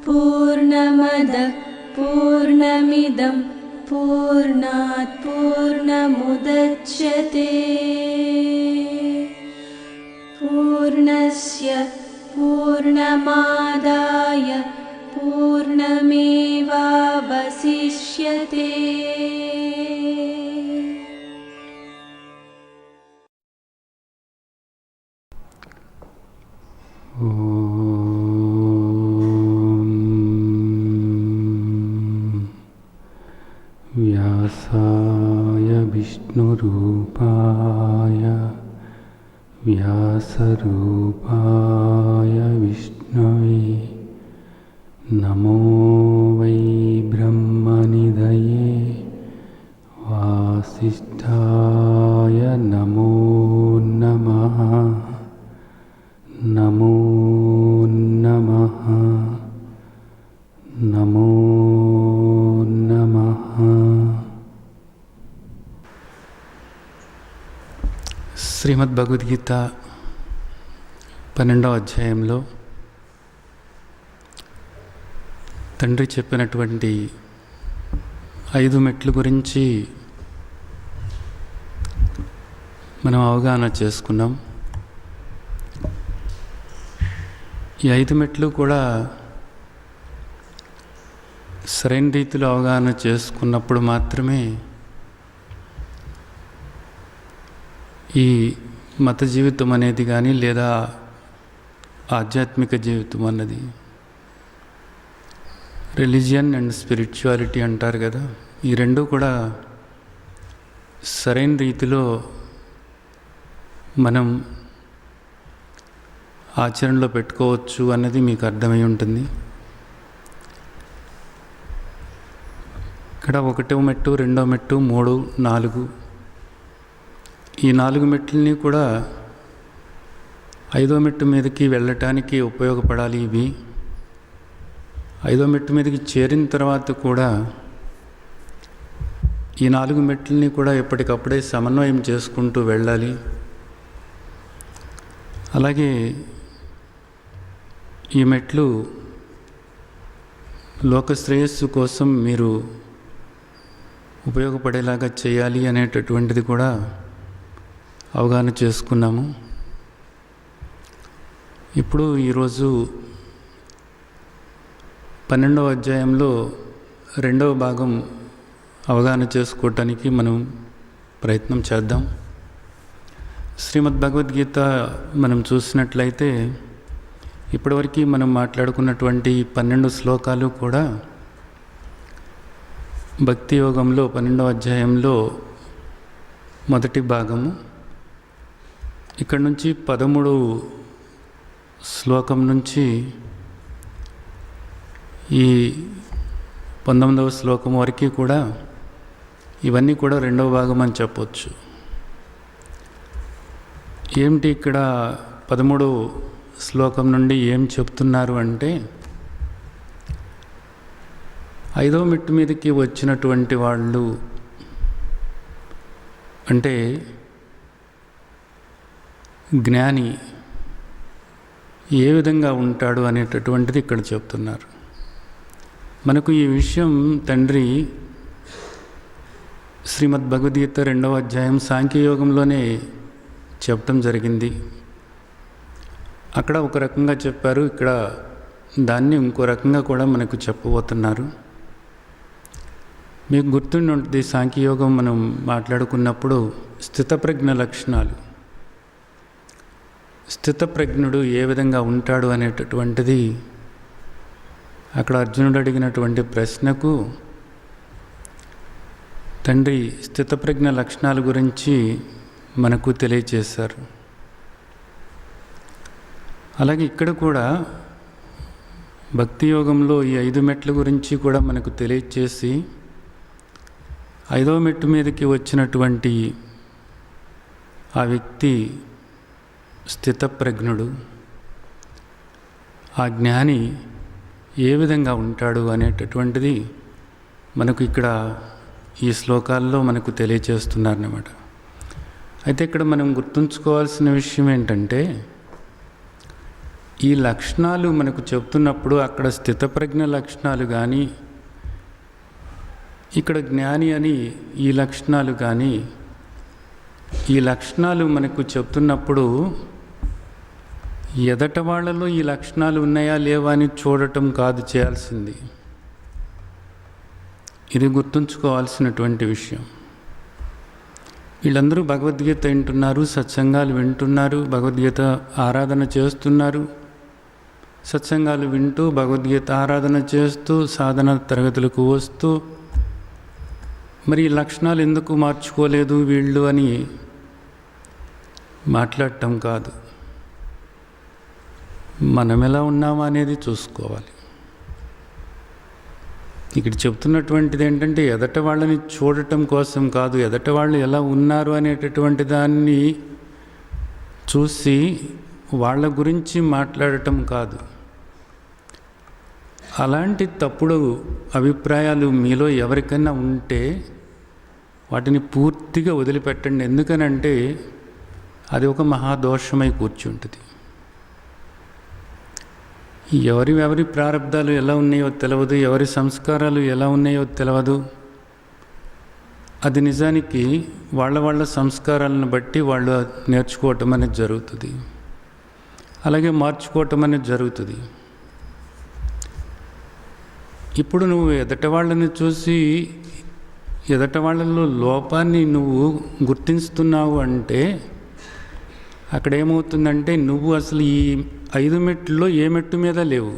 पूर्णमदः पूर्णमिदं पूर्णात् पूर्णमुदच्यते पूर्णस्य पूर्णमादाय पूर्णमेवावशिष्यते। व्यासाय विष्णुरूपाय व्यासरूपाय विष्णवे नमो वै ब्रह्मनिधये वासिष्ठाय नमो नमः। नमो नमः नमो नमः। శ్రీమద్ భగవద్గీత 12వ అధ్యాయంలో తండ్రి చెప్పినటువంటి 5 మెట్లు గురించి మనం అవగాహన చేసుకున్నాం. ఈ 5 మెట్లు కూడా సరైన రీతిలో అవగాహన చేసుకున్నప్పుడు మాత్రమే ఈ మత జీవితం అనేది కానీ లేదా ఆధ్యాత్మిక జీవితం అన్నది, రిలీజియన్ అండ్ స్పిరిచువాలిటీ అంటారు కదా, ఈ రెండు కూడా సరైన రీతిలో మనం ఆచరణలో పెట్టుకోవచ్చు అన్నది మీకు అర్థమై ఉంటుంది. ఇక్కడ 1వ మెట్టు, 2వ మెట్టు, 3, 4 ఈ 4 మెట్లని కూడా 5వ మెట్టు మీదకి వెళ్ళటానికి ఉపయోగపడాలి. ఇవి 5వ మెట్టు మీదకి చేరిన తర్వాత కూడా ఈ 4 మెట్లని కూడా ఎప్పటికప్పుడే సమన్వయం చేసుకుంటూ వెళ్ళాలి. అలాగే ఈ మెట్లు లోక శ్రేయస్సు కోసం మీరు ఉపయోగపడేలాగా చేయాలి అనేటటువంటిది కూడా అవగాహన చేసుకున్నాము. ఇప్పుడు ఈరోజు 12వ అధ్యాయంలో 2వ భాగం అవగాహన చేసుకోవటానికి మనం ప్రయత్నం చేద్దాం. శ్రీమద్ భగవద్గీత మనం చూసినట్లయితే ఇప్పటివరకు మనం మాట్లాడుకున్నటువంటి 12 శ్లోకాలు కూడా భక్తి యోగంలో 12వ అధ్యాయంలో మొదటి భాగము. ఇక్కడ నుంచి 13 శ్లోకం నుంచి ఈ 19వ శ్లోకం వరకు కూడా ఇవన్నీ కూడా 2వ భాగం అని చెప్పవచ్చు. ఏమిటి ఇక్కడ 13వ శ్లోకం నుండి ఏం చెప్తున్నారు అంటే, 5వ మెట్టు మీదకి వచ్చినటువంటి వాళ్ళు అంటే జ్ఞాని ఏ విధంగా ఉంటాడు అనేటటువంటిది ఇక్కడ చెప్తున్నారు. మనకు ఈ విషయం తండ్రి శ్రీమద్ భగవద్గీత 2వ అధ్యాయం సాంఖ్యయోగంలోనే చెప్పడం జరిగింది. అక్కడ ఒక రకంగా చెప్పారు, ఇక్కడ దాన్ని ఇంకో రకంగా కూడా మనకు చెప్పబోతున్నారు. మీకు గుర్తుండి ఉంటుంది, సాంఖ్యయోగం మనం మాట్లాడుకున్నప్పుడు స్థితప్రజ్ఞ లక్షణాలు, స్థితప్రజ్ఞుడు ఏ విధంగా ఉంటాడు అనేటటువంటిది అక్కడ అర్జునుడు అడిగినటువంటి ప్రశ్నకు తండ్రి స్థితప్రజ్ఞ లక్షణాల గురించి మనకు తెలియజేశారు. అలాగే ఇక్కడ కూడా భక్తి యోగంలో ఈ 5 మెట్ల గురించి కూడా మనకు తెలియజేసి 5వ మెట్టు మీదకి వచ్చినటువంటి ఆ వ్యక్తి స్థితప్రజ్ఞుడు, ఆ జ్ఞాని ఏ విధంగా ఉంటాడు అనేటటువంటిది మనకు ఇక్కడ ఈ శ్లోకాల్లో మనకు తెలియచేస్తున్నారన్నమాట. అయితే ఇక్కడ మనం గుర్తుంచుకోవాల్సిన విషయం ఏంటంటే, ఈ లక్షణాలు మనకు చెప్తున్నప్పుడు అక్కడ స్థితప్రజ్ఞ లక్షణాలు కానీ, ఇక్కడ జ్ఞాని అని ఈ లక్షణాలు కానీ, ఈ లక్షణాలు మనకు చెప్తున్నప్పుడు ఎదట వాళ్ళలో ఈ లక్షణాలు ఉన్నాయా లేవా అని చూడటం కాదు చేయాల్సింది. ఇది గుర్తుంచుకోవాల్సినటువంటి విషయం. వీళ్ళందరూ భగవద్గీత వింటున్నారు, సత్సంగాలు వింటున్నారు, భగవద్గీత ఆరాధన చేస్తున్నారు. సత్సంగాలు వింటూ భగవద్గీత ఆరాధన చేస్తూ సాధన తరగతులకు వస్తూ మరి ఈ లక్షణాలు ఎందుకు మార్చుకోలేదు వీళ్ళు అని మాట్లాడటం కాదు. మనం ఎలా ఉన్నామా అనేది చూసుకోవాలి. ఇక్కడ చెప్తున్నటువంటిది ఏంటంటే, ఎదట వాళ్ళని చూడటం కోసం కాదు, ఎదట వాళ్ళు ఎలా ఉన్నారు అనేటటువంటి దాన్ని చూసి వాళ్ళ గురించి మాట్లాడటం కాదు. అలాంటి తప్పుడు అభిప్రాయాలు మీలో ఎవరికైనా ఉంటే వాటిని పూర్తిగా వదిలిపెట్టండి. ఎందుకనంటే అది ఒక మహాదోషమై కూర్చుంటుంది. ఎవరి ప్రారంధాలు ఎలా ఉన్నాయో తెలియదు, ఎవరి సంస్కారాలు ఎలా ఉన్నాయో తెలియదు. అది నిజానికి వాళ్ళ సంస్కారాలను బట్టి వాళ్ళు నేర్చుకోవటం అనేది జరుగుతుంది, అలాగే మార్చుకోవటం అనేది జరుగుతుంది. ఇప్పుడు నువ్వు ఎదట వాళ్ళని చూసి ఎదట వాళ్ళలో లోపాన్ని నువ్వు గుర్తిస్తున్నావు అంటే అక్కడ ఏమవుతుందంటే, నువ్వు అసలు ఈ 5 మెట్లలో ఏ మెట్టు మీద లేవు.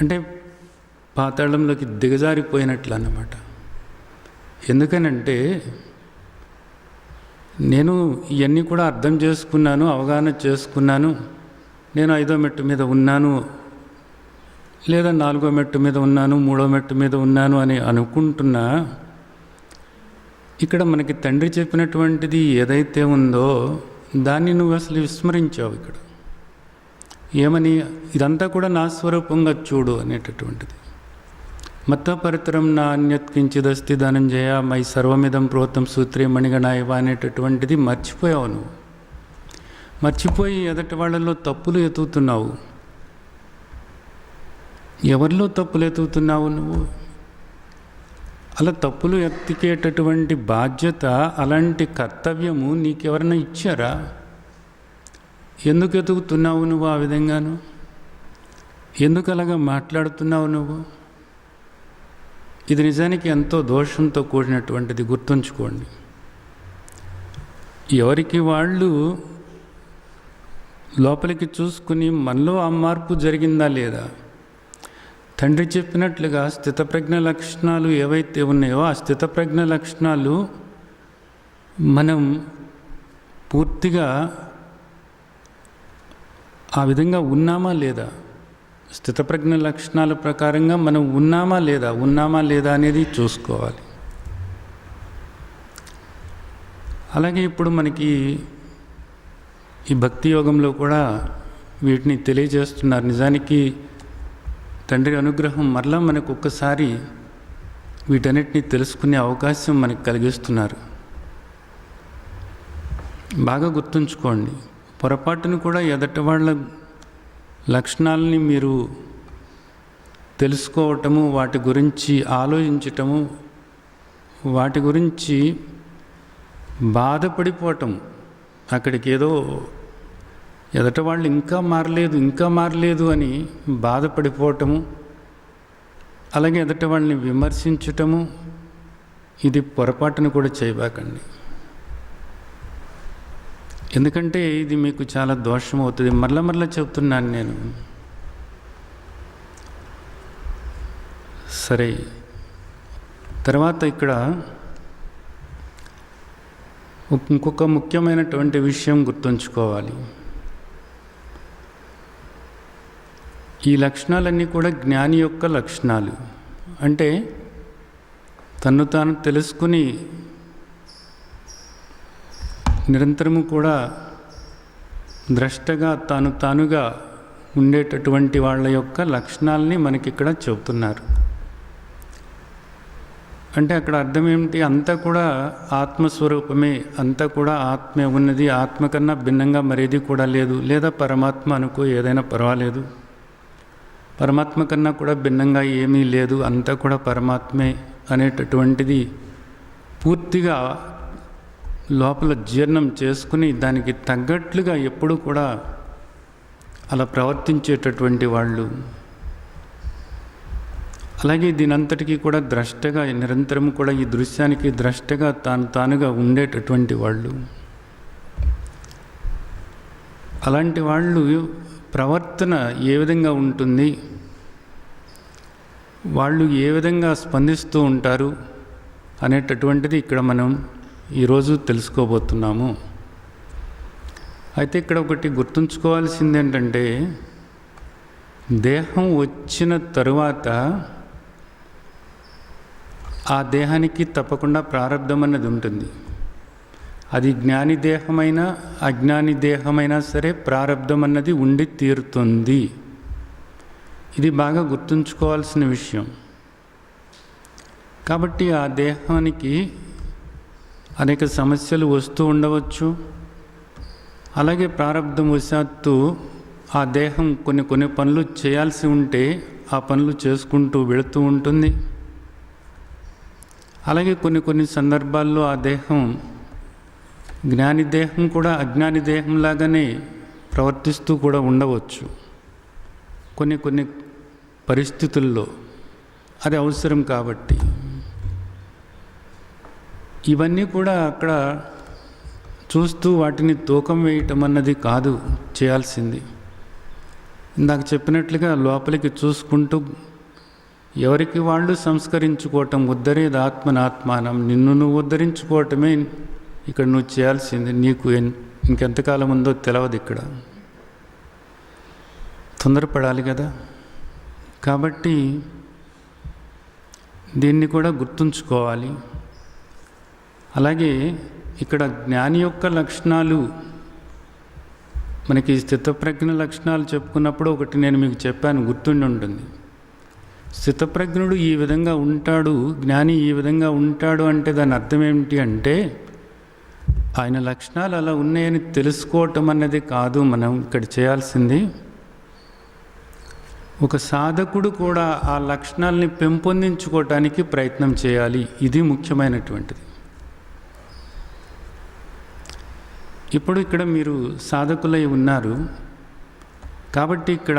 అంటే పాతాళంలోకి దిగజారిపోయినట్లు అన్నమాట. ఎందుకనంటే నేను ఇవన్నీ కూడా అర్థం చేసుకున్నాను, అవగాహన చేసుకున్నాను, నేను 5వ మెట్టు మీద ఉన్నాను, లేదా 4వ మెట్టు మీద ఉన్నాను, 3వ మెట్టు మీద ఉన్నాను అని అనుకుంటున్నా. ఇక్కడ మనకి తండ్రి చెప్పినటువంటిది ఏదైతే ఉందో దాన్ని నువ్వు అసలు విస్మరించావు. ఇక్కడ ఏమని, ఇదంతా కూడా నా స్వరూపంగా చూడు అనేటటువంటిది. మత్త పరితరం నా అన్యత్ కించిదస్తి ధనంజయ మై సర్వమిదం ప్రోతం సూత్రే మణిగణాయవ అనేటటువంటిది మర్చిపోయావు. నువ్వు మర్చిపోయి ఎదటి వాళ్ళలో తప్పులు ఎతుకుతున్నావు. ఎవరిలో తప్పులు ఎతుకుతున్నావు నువ్వు? అలా తప్పులు ఎత్తికేటటువంటి బాధ్యత, అలాంటి కర్తవ్యము నీకెవరైనా ఇచ్చారా? ఎందుకు ఎతుకుతున్నావు నువ్వు ఆ విధంగాను? ఎందుకు అలాగా మాట్లాడుతున్నావు నువ్వు? ఇది నిజానికి ఎంతో దోషంతో కూడినటువంటిది, గుర్తుంచుకోండి. ఎవరికి వాళ్ళు లోపలికి చూసుకుని మనలో ఆ మార్పు జరిగిందా లేదా, తండ్రి చెప్పినట్లుగా స్థితప్రజ్ఞ లక్షణాలు ఏవైతే ఉన్నాయో ఆ స్థితప్రజ్ఞ లక్షణాలు మనం పూర్తిగా ఆ విధంగా ఉన్నామా లేదా, స్థితప్రజ్ఞ లక్షణాల ప్రకారంగా మనం ఉన్నామా లేదా అనేది చూసుకోవాలి. అలాగే ఇప్పుడు మనకి ఈ భక్తి యోగంలో కూడా వీటిని తెలియజేస్తున్నారు. నిజానికి తండ్రి అనుగ్రహం మరలా మనకు ఒక్కసారి వీటన్నిటిని తెలుసుకునే అవకాశం మనకు కలిగిస్తున్నారు. బాగా గుర్తుంచుకోండి. పొరపాటును కూడా ఎదటి వాళ్ళ లక్షణాలని మీరు తెలుసుకోవటము, వాటి గురించి ఆలోచించటము, వాటి గురించి బాధపడిపోవటం, అక్కడికి ఏదో ఎదట వాళ్ళు ఇంకా మారలేదు అని బాధపడిపోవటము, అలాగే ఎదట వాళ్ళని విమర్శించటము, ఇది పొరపాటును కూడా చేయబాకండి. ఎందుకంటే ఇది మీకు చాలా దోషం అవుతుంది. మరలా చెప్తున్నాను నేను. సరే, తర్వాత ఇక్కడ ఇంకొక ముఖ్యమైనటువంటి విషయం గుర్తుంచుకోవాలి. ఈ లక్షణాలన్నీ కూడా జ్ఞాని యొక్క లక్షణాలు. అంటే తను తాను తెలుసుకుని నిరంతరము కూడా ద్రష్టగా తానుగా ఉండేటటువంటి వాళ్ళ యొక్క లక్షణాలని మనకి ఇక్కడ చెబుతున్నారు. అంటే అక్కడ అర్థం ఏమిటి? అంతా కూడా ఆత్మస్వరూపమే, అంతా కూడా ఆత్మే ఉన్నది, ఆత్మ కన్నా భిన్నంగా మరేది కూడా లేదు. లేదా పరమాత్మ అనుకో, ఏదైనా పర్వాలేదు, పరమాత్మ కన్నా కూడా భిన్నంగా ఏమీ లేదు, అంతా కూడా పరమాత్మే అనేటటువంటిది పూర్తిగా లోపల జీర్ణం చేసుకుని దానికి తగ్గట్లుగా ఎప్పుడు కూడా అలా ప్రవర్తించేటటువంటి వాళ్ళు, అలాగే దీనంతటికీ కూడా ద్రష్టగా నిరంతరం కూడా ఈ దృశ్యానికి ద్రష్టగా తానుగా ఉండేటటువంటి వాళ్ళు, అలాంటి వాళ్ళు ప్రవర్తన ఏ విధంగా ఉంటుంది, వాళ్ళు ఏ విధంగా స్పందిస్తూ ఉంటారు అనేటటువంటిది ఇక్కడ మనం ఈరోజు తెలుసుకోబోతున్నాము. అయితే ఇక్కడ ఒకటి గుర్తుంచుకోవాల్సింది ఏంటంటే, దేహం వచ్చిన తరువాత ఆ దేహానికి తప్పకుండా ప్రారంధం అన్నది ఉంటుంది. అది జ్ఞాని దేహమైనా అజ్ఞాని దేహమైనా సరే ప్రారంధం అన్నది ఉండి తీరుతుంది. ఇది బాగా గుర్తుంచుకోవాల్సిన విషయం. కాబట్టి ఆ దేహానికి అనేక సమస్యలు వస్తూ ఉండవచ్చు. అలాగే ప్రారంధం వశాత్తు ఆ దేహం కొన్ని పనులు చేయాల్సి ఉంటే ఆ పనులు చేసుకుంటూ వెళుతూ ఉంటుంది. అలాగే కొన్ని సందర్భాల్లో ఆ దేహం జ్ఞాని దేహం కూడా అజ్ఞాని దేహంలాగానే ప్రవర్తిస్తూ కూడా ఉండవచ్చు. కొన్ని పరిస్థితుల్లో అది అవసరం కాబట్టి. ఇవన్నీ కూడా అక్కడ చూస్తూ వాటిని తూకం వేయటం అన్నది కాదు చేయాల్సింది. ఇందాక చెప్పినట్లుగా లోపలికి చూసుకుంటూ ఎవరికి వాళ్ళు సంస్కరించుకోవటం, ఉద్ధరేది ఆత్మనాత్మానం, నిన్ను నువ్వు ఉద్ధరించుకోవటమే ఇక్కడ నువ్వు చేయాల్సింది. నీకు ఇంకెంతకాలం ఉందో తెలియదు, ఇక్కడ తొందరపడాలి కదా. కాబట్టి దీన్ని కూడా గుర్తుంచుకోవాలి. అలాగే ఇక్కడ జ్ఞాని యొక్క లక్షణాలు, మనకి స్థితప్రజ్ఞ లక్షణాలు చెప్పుకున్నప్పుడు ఒకటి నేను మీకు చెప్పాను, గుర్తుండి ఉంటుంది. స్థితప్రజ్ఞుడు ఈ విధంగా ఉంటాడు, జ్ఞాని ఈ విధంగా ఉంటాడు అంటే దాని అర్థం ఏమిటి అంటే, ఆయన లక్షణాలు అలా ఉన్నాయని తెలుసుకోవటం అన్నది కాదు మనం ఇక్కడ చేయాల్సింది. ఒక సాధకుడు కూడా ఆ లక్షణాలని పెంపొందించుకోవటానికి ప్రయత్నం చేయాలి. ఇది ముఖ్యమైనటువంటిది. ఇప్పుడు ఇక్కడ మీరు సాధకులై ఉన్నారు కాబట్టి ఇక్కడ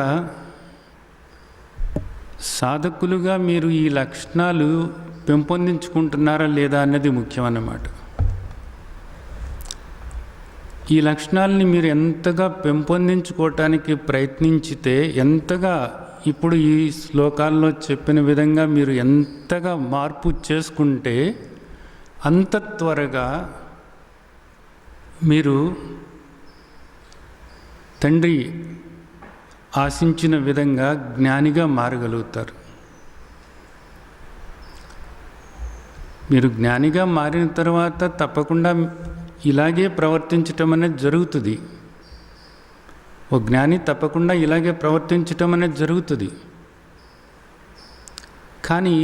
సాధకులుగా మీరు ఈ లక్షణాలు పెంపొందించుకుంటున్నారా లేదా అన్నది ముఖ్యమన్నమాట. ఈ లక్షణాలని మీరు ఎంతగా పెంపొందించుకోవటానికి ప్రయత్నించితే, ఎంతగా ఇప్పుడు ఈ శ్లోకాల్లో చెప్పిన విధంగా మీరు ఎంతగా మార్పు చేసుకుంటే అంత త్వరగా మీరు తండ్రి ఆశించిన విధంగా జ్ఞానిగా మారగలుగుతారు. మీరు జ్ఞానిగా మారిన తర్వాత తప్పకుండా ఇలాగే ప్రవర్తించటం అనేది జరుగుతుంది. ఓ జ్ఞాని తప్పకుండా ఇలాగే ప్రవర్తించటం అనేది జరుగుతుంది. కానీ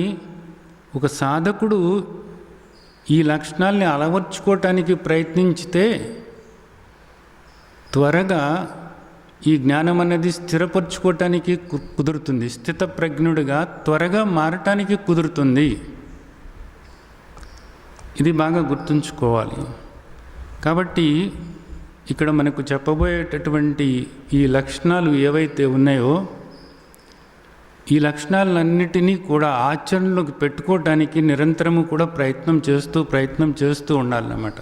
ఒక సాధకుడు ఈ లక్షణాలని అలవర్చుకోవటానికి ప్రయత్నించితే త్వరగా ఈ జ్ఞానం అనేది స్థిరపరచుకోవటానికి కుదురుతుంది. స్థితప్రజ్ఞుడిగా త్వరగా మారటానికి కుదురుతుంది. ఇది బాగా గుర్తుంచుకోవాలి. కాబట్టి ఇక్కడ మనకు చెప్పబోయేటటువంటి ఈ లక్షణాలు ఏవైతే ఉన్నాయో, ఈ లక్షణాలన్నిటినీ కూడా ఆచరణలోకి పెట్టుకోవటానికి నిరంతరము కూడా ప్రయత్నం చేస్తూ ఉండాలన్నమాట.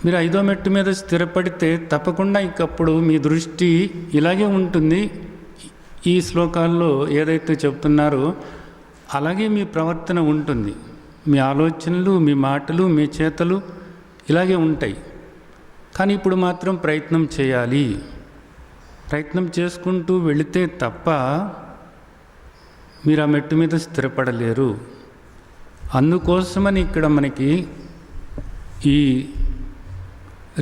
మీరు 5వ మెట్టు మీద స్థిరపడితే తప్పకుండా ఇంకప్పుడు మీ దృష్టి ఇలాగే ఉంటుంది. ఈ శ్లోకాల్లో ఏదైతే చెప్తున్నారో అలాగే మీ ప్రవర్తన ఉంటుంది. మీ ఆలోచనలు, మీ మాటలు, మీ చేతలు ఇలాగే ఉంటాయి. కానీ ఇప్పుడు మాత్రం ప్రయత్నం చేయాలి. ప్రయత్నం చేసుకుంటూ వెళితే తప్ప మీరు ఆ మెట్టు మీద స్థిరపడలేరు. అందుకోసమని ఇక్కడ మనకి ఈ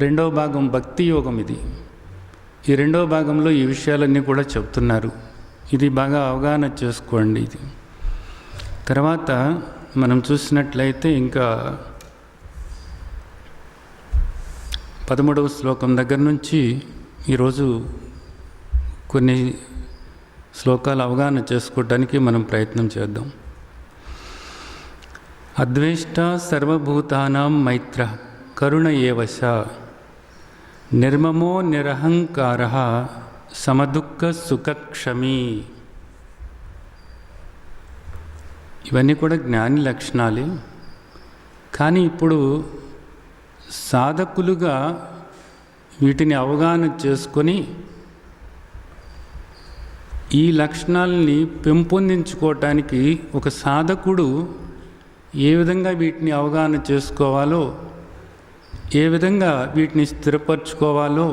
2వ భాగం భక్తి యోగం, ఈ 2వ భాగంలో ఈ విషయాలన్నీ కూడా చెప్తున్నారు. ఇది బాగా అవగాహన చేసుకోండి. ఇది తర్వాత మనం చూసినట్లయితే ఇంకా 13వ శ్లోకం దగ్గర నుంచి ఈరోజు కొన్ని శ్లోకాలు అవగాహన చేసుకోవడానికి మనం ప్రయత్నం చేద్దాం. అద్వేష్ట సర్వభూతానాం మైత్ర కరుణ ఏవశ నిర్మమో నిరహంకార సమదుఃఖ సుఖక్షమీ. ఇవన్నీ కూడా జ్ఞాని లక్షణాలే. కానీ ఇప్పుడు సాధకులుగా వీటిని అవగాహన చేసుకొని ఈ లక్షణాలని పెంపొందించుకోవటానికి ఒక సాధకుడు ఏ విధంగా వీటిని అవగాహన చేసుకోవాలో, ఏ విధంగా వీటిని స్థిరపరచుకోవాలో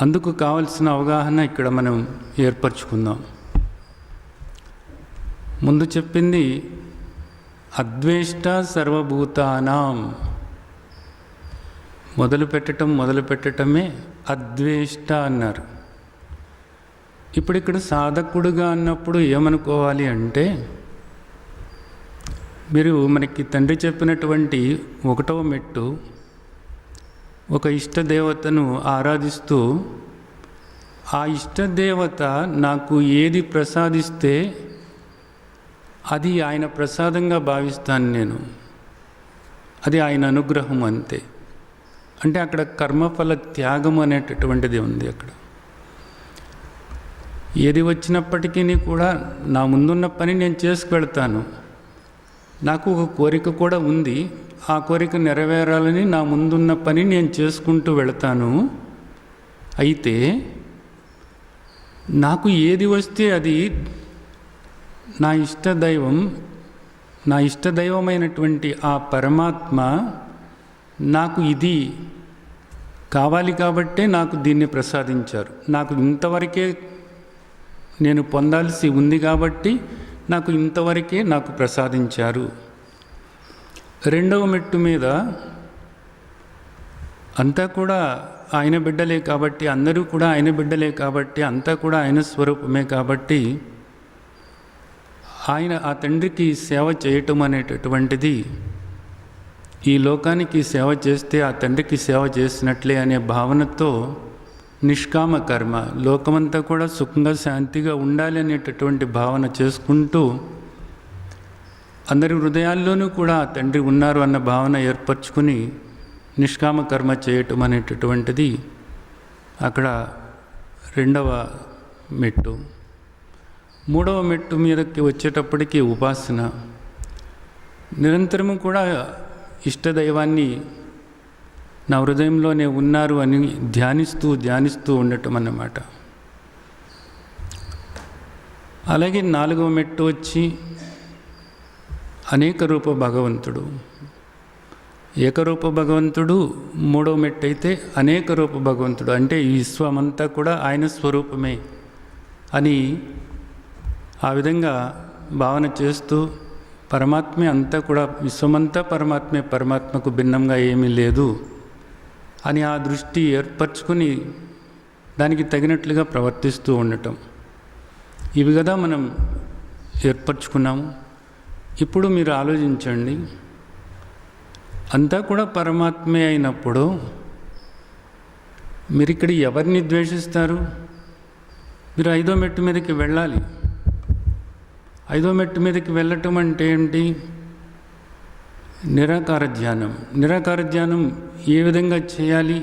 అందుకు కావలసిన అవగాహన ఇక్కడ మనం ఏర్పరచుకుందాం. ముందు చెప్పింది అద్వేష్ట సర్వభూతానాం. మొదలు పెట్టటమే అద్వేష్ట అన్నారు. ఇప్పుడు ఇక్కడ సాధకుడుగా అన్నప్పుడు ఏమనుకోవాలి అంటే, మీరు మనకి తండ్రి చెప్పినటువంటి 1వ మెట్టు, ఒక ఇష్టదేవతను ఆరాధిస్తూ ఆ ఇష్టదేవత నాకు ఏది ప్రసాదిస్తే అది ఆయన ప్రసాదంగా భావిస్తాను నేను, అది ఆయన అనుగ్రహం అంతే. అంటే అక్కడ కర్మఫల త్యాగం అనేటటువంటిది ఉంది. అక్కడ ఏది వచ్చినప్పటికీ కూడా నా ముందున్న పని నేను చేసుకువెళ్తాను. నాకు ఒక కోరిక కూడా ఉంది, ఆ కోరిక నెరవేరాలని నా ముందున్న పని నేను చేసుకుంటూ వెళతాను. అయితే నాకు ఏది వస్తే అది నా ఇష్టదైవమైనటువంటి ఆ పరమాత్మ నాకు ఇది కావాలి కాబట్టే నాకు దీన్ని ప్రసాదించారు. నాకు ఇంతవరకే నేను పొందాల్సి ఉంది కాబట్టి నాకు ఇంతవరకే నాకు ప్రసాదించారు. 2వ మెట్టు మీద అంతా కూడా ఆయన బిడ్డలే కాబట్టి, అందరూ కూడా ఆయన బిడ్డలే కాబట్టి, అంతా కూడా ఆయన స్వరూపమే కాబట్టి ఆయన ఆ తండ్రికి సేవ చేయటం అనేటటువంటిది, ఈ లోకానికి సేవ చేస్తే ఆ తండ్రికి సేవ చేసినట్లే అనే భావనతో నిష్కామ కర్మ, లోకమంతా కూడా సుఖంగా శాంతిగా ఉండాలి అనేటటువంటి భావన చేసుకుంటూ అందరి హృదయాల్లోనూ కూడా ఆ తండ్రి ఉన్నారు అన్న భావన ఏర్పరచుకుని నిష్కామ కర్మ చేయటం అనేటటువంటిది అక్కడ 2వ మెట్టు. 3వ మెట్టు మీదకి వచ్చేటప్పటికి ఉపాసన. నిరంతరము కూడా ఇష్టదైవాన్ని నా హృదయంలోనే ఉన్నారు అని ధ్యానిస్తూ ఉండటం అన్నమాట. అలాగే 4వ మెట్టు వచ్చి అనేక రూప భగవంతుడు. ఏకరూప భగవంతుడు 3వ మెట్టు అయితే అనేక రూప భగవంతుడు, అంటే ఈ విశ్వమంతా కూడా ఆయన స్వరూపమే అని ఆ విధంగా భావన చేస్తూ పరమాత్మే అంతా కూడా, విశ్వమంతా పరమాత్మే, పరమాత్మకు భిన్నంగా ఏమీ లేదు అని ఆ దృష్టి ఏర్పరచుకొని దానికి తగినట్లుగా ప్రవర్తిస్తూ ఉండటం. ఇవి కదా మనం ఏర్పరచుకున్నాము. ఇప్పుడు మీరు ఆలోచించండి, అంతా కూడా పరమాత్మే అయినప్పుడు మీరు ఇక్కడ ఎవరిని ద్వేషిస్తారు? మీరు 5వ మెట్టు మీదకి వెళ్ళాలి. 5వ మెట్టు మీదకి వెళ్ళటం అంటే ఏంటి? నిరాకార ధ్యానం. నిరాకార ధ్యానం ఏ విధంగా చేయాలి?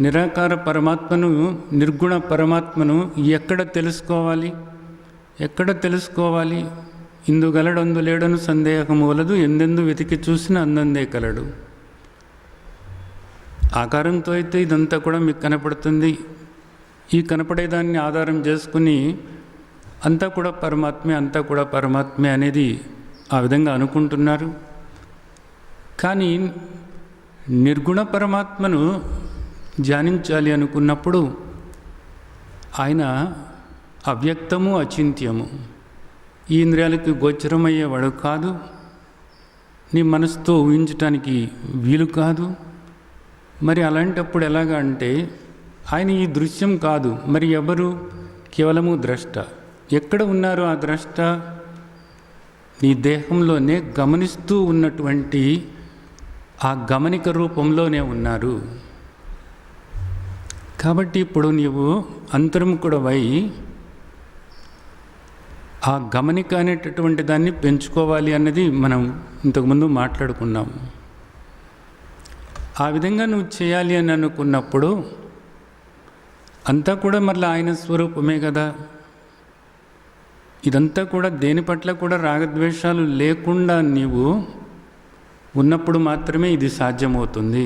నిరాకార పరమాత్మను, నిర్గుణ పరమాత్మను ఎక్కడ తెలుసుకోవాలి? ఇందుగలడందు లేడను సందేహము వలదు, ఎందెందు వెతికి చూసిన అందందే కలడు. ఆకారంతో అయితే ఇదంతా కూడా మీకు కనపడుతుంది. ఈ కనపడేదాన్ని ఆధారం చేసుకుని అంతా కూడా పరమాత్మే అనేది ఆ విధంగా అనుకుంటున్నారు. కానీ నిర్గుణ పరమాత్మను ధ్యానించాలి అనుకున్నప్పుడు ఆయన అవ్యక్తము, అచింత్యము, ఈ ఇంద్రియాలకు గోచరమయ్యేవాడు కాదు, నీ మనసుతో ఊహించటానికి వీలు కాదు. మరి అలాంటప్పుడు ఎలాగా అంటే ఆయన ఈ దృశ్యం కాదు, మరి ఎవరు? కేవలము ద్రష్ట. ఎక్కడ ఉన్నారు ఆ ద్రష్ట? నీ దేహంలోనే గమనిస్తూ ఉన్నటువంటి ఆ గమనిక రూపంలోనే ఉన్నారు. కాబట్టి ఇప్పుడు నీవు అంతర్ముఖుడవై ఆ గమనిక అనేటటువంటి దాన్ని పెంచుకోవాలి అన్నది మనం ఇంతకుముందు మాట్లాడుకున్నాం. ఆ విధంగా నువ్వు చేయాలి అని అనుకున్నప్పుడు అంతా కూడా మళ్ళీ ఆయన స్వరూపమే కదా. ఇదంతా కూడా దేని పట్ల కూడా రాగద్వేషాలు లేకుండా నీవు ఉన్నప్పుడు మాత్రమే ఇది సాధ్యమవుతుంది.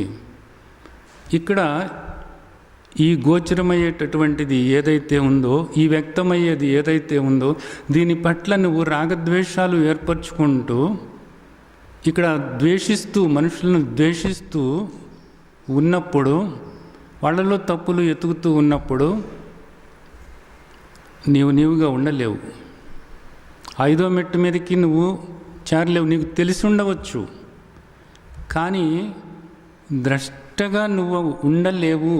ఇక్కడ ఈ గోచరమయ్యేటటువంటిది ఏదైతే ఉందో, ఈ వ్యక్తమయ్యేది ఏదైతే ఉందో, దీని పట్ల నువ్వు రాగద్వేషాలు ఏర్పరచుకుంటూ ఇక్కడ ద్వేషిస్తూ, మనుషులను ద్వేషిస్తూ ఉన్నప్పుడు, వాళ్ళలో తప్పులు ఎతుకుతూ ఉన్నప్పుడు నీవుగా ఉండలేవు. 5వ మెట్టు మీదకి నువ్వు చేరలేవు. నీకు తెలిసి ఉండవచ్చు, కానీ ద్రష్టగా నువ్వు ఉండలేవు.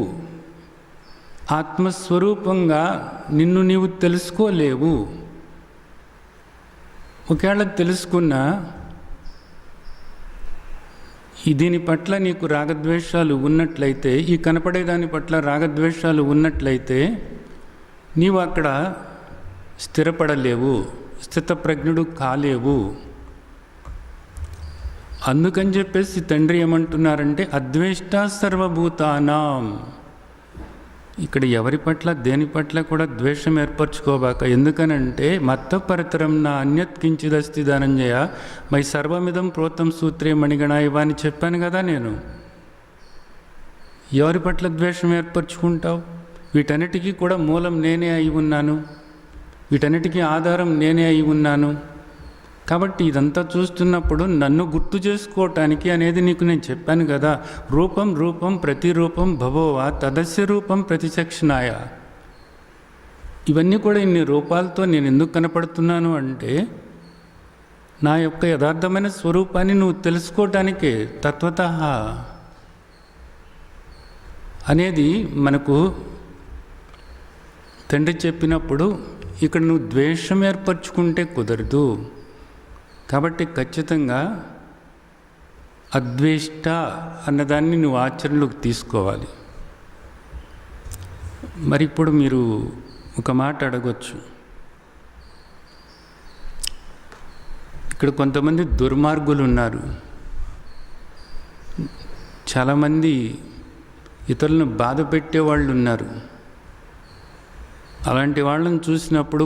ఆత్మస్వరూపంగా నిన్ను నీవు తెలుసుకోలేవు. ఒకవేళ తెలుసుకున్నా దీని పట్ల నీకు రాగద్వేషాలు ఉన్నట్లయితే, ఈ కనపడేదాని పట్ల రాగద్వేషాలు ఉన్నట్లయితే నీవు అక్కడ స్థిరపడలేవు, స్థితప్రజ్ఞుడు కాలేవు. అందుకని చెప్పేసి తండ్రి ఏమంటున్నారంటే అద్వేష్ట సర్వభూతానాం. ఇక్కడ ఎవరి పట్ల దేని పట్ల కూడా ద్వేషం ఏర్పరచుకోబాక. ఎందుకనంటే మత్త పరతరం నా అన్యత్ కించిదస్తి ధనంజయ మై సర్వమిదం ప్రోతం సూత్రే మణిగణ ఇవని చెప్పాను కదా నేను. ఎవరి పట్ల ద్వేషం ఏర్పరచుకుంటావు? వీటన్నిటికీ కూడా మూలం నేనే అయి ఉన్నాను, వీటన్నిటికీ ఆధారం నేనే అయి ఉన్నాను. కాబట్టి ఇదంతా చూస్తున్నప్పుడు నన్ను గుర్తు చేసుకోవటానికి అనేది నీకు నేను చెప్పాను కదా. రూపం రూపం ప్రతిరూపం భవోవా తదస్య రూపం ప్రతిచక్షణాయ. ఇవన్నీ కూడా ఇన్ని రూపాలతో నేను ఎందుకు కనపడుతున్నాను అంటే నా యొక్క యథార్థమైన స్వరూపాన్ని నువ్వు తెలుసుకోవటానికే. తత్వతః అనేది మనకు తండ్రి చెప్పినప్పుడు ఇక్కడ నువ్వు ద్వేషం ఏర్పరచుకుంటే కుదరదు. కాబట్టి ఖచ్చితంగా అద్వేష్ట అన్నదాన్ని నువ్వు ఆచరణలోకి తీసుకోవాలి. మరి ఇప్పుడు మీరు ఒక మాట అడగొచ్చు, ఇక్కడ కొంతమంది దుర్మార్గులు ఉన్నారు, చాలామంది ఇతరులను బాధ పెట్టేవాళ్ళు ఉన్నారు. అలాంటి వాళ్ళని చూసినప్పుడు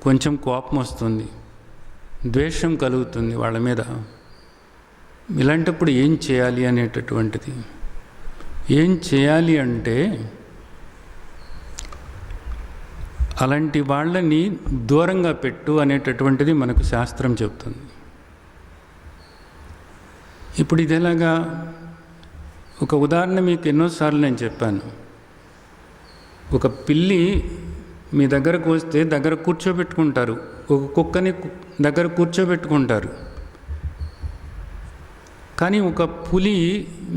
కొంచెం కోపం వస్తుంది, ద్వేషం కలుగుతుంది వాళ్ళ మీద. ఇలాంటప్పుడు ఏం చేయాలి అనేటటువంటిది, ఏం చేయాలి అంటే అలాంటి వాళ్ళని దూరంగా పెట్టు అనేటటువంటిది మనకు శాస్త్రం చెప్తుంది. ఇప్పుడు ఇది ఎలాగా? ఒక ఉదాహరణ మీకు ఎన్నోసార్లు నేను చెప్పాను. ఒక పిల్లి మీ దగ్గరకు వస్తే దగ్గర కూర్చోబెట్టుకుంటారు, ఒక కుక్కని దగ్గర కూర్చోబెట్టుకుంటారు. కానీ ఒక పులి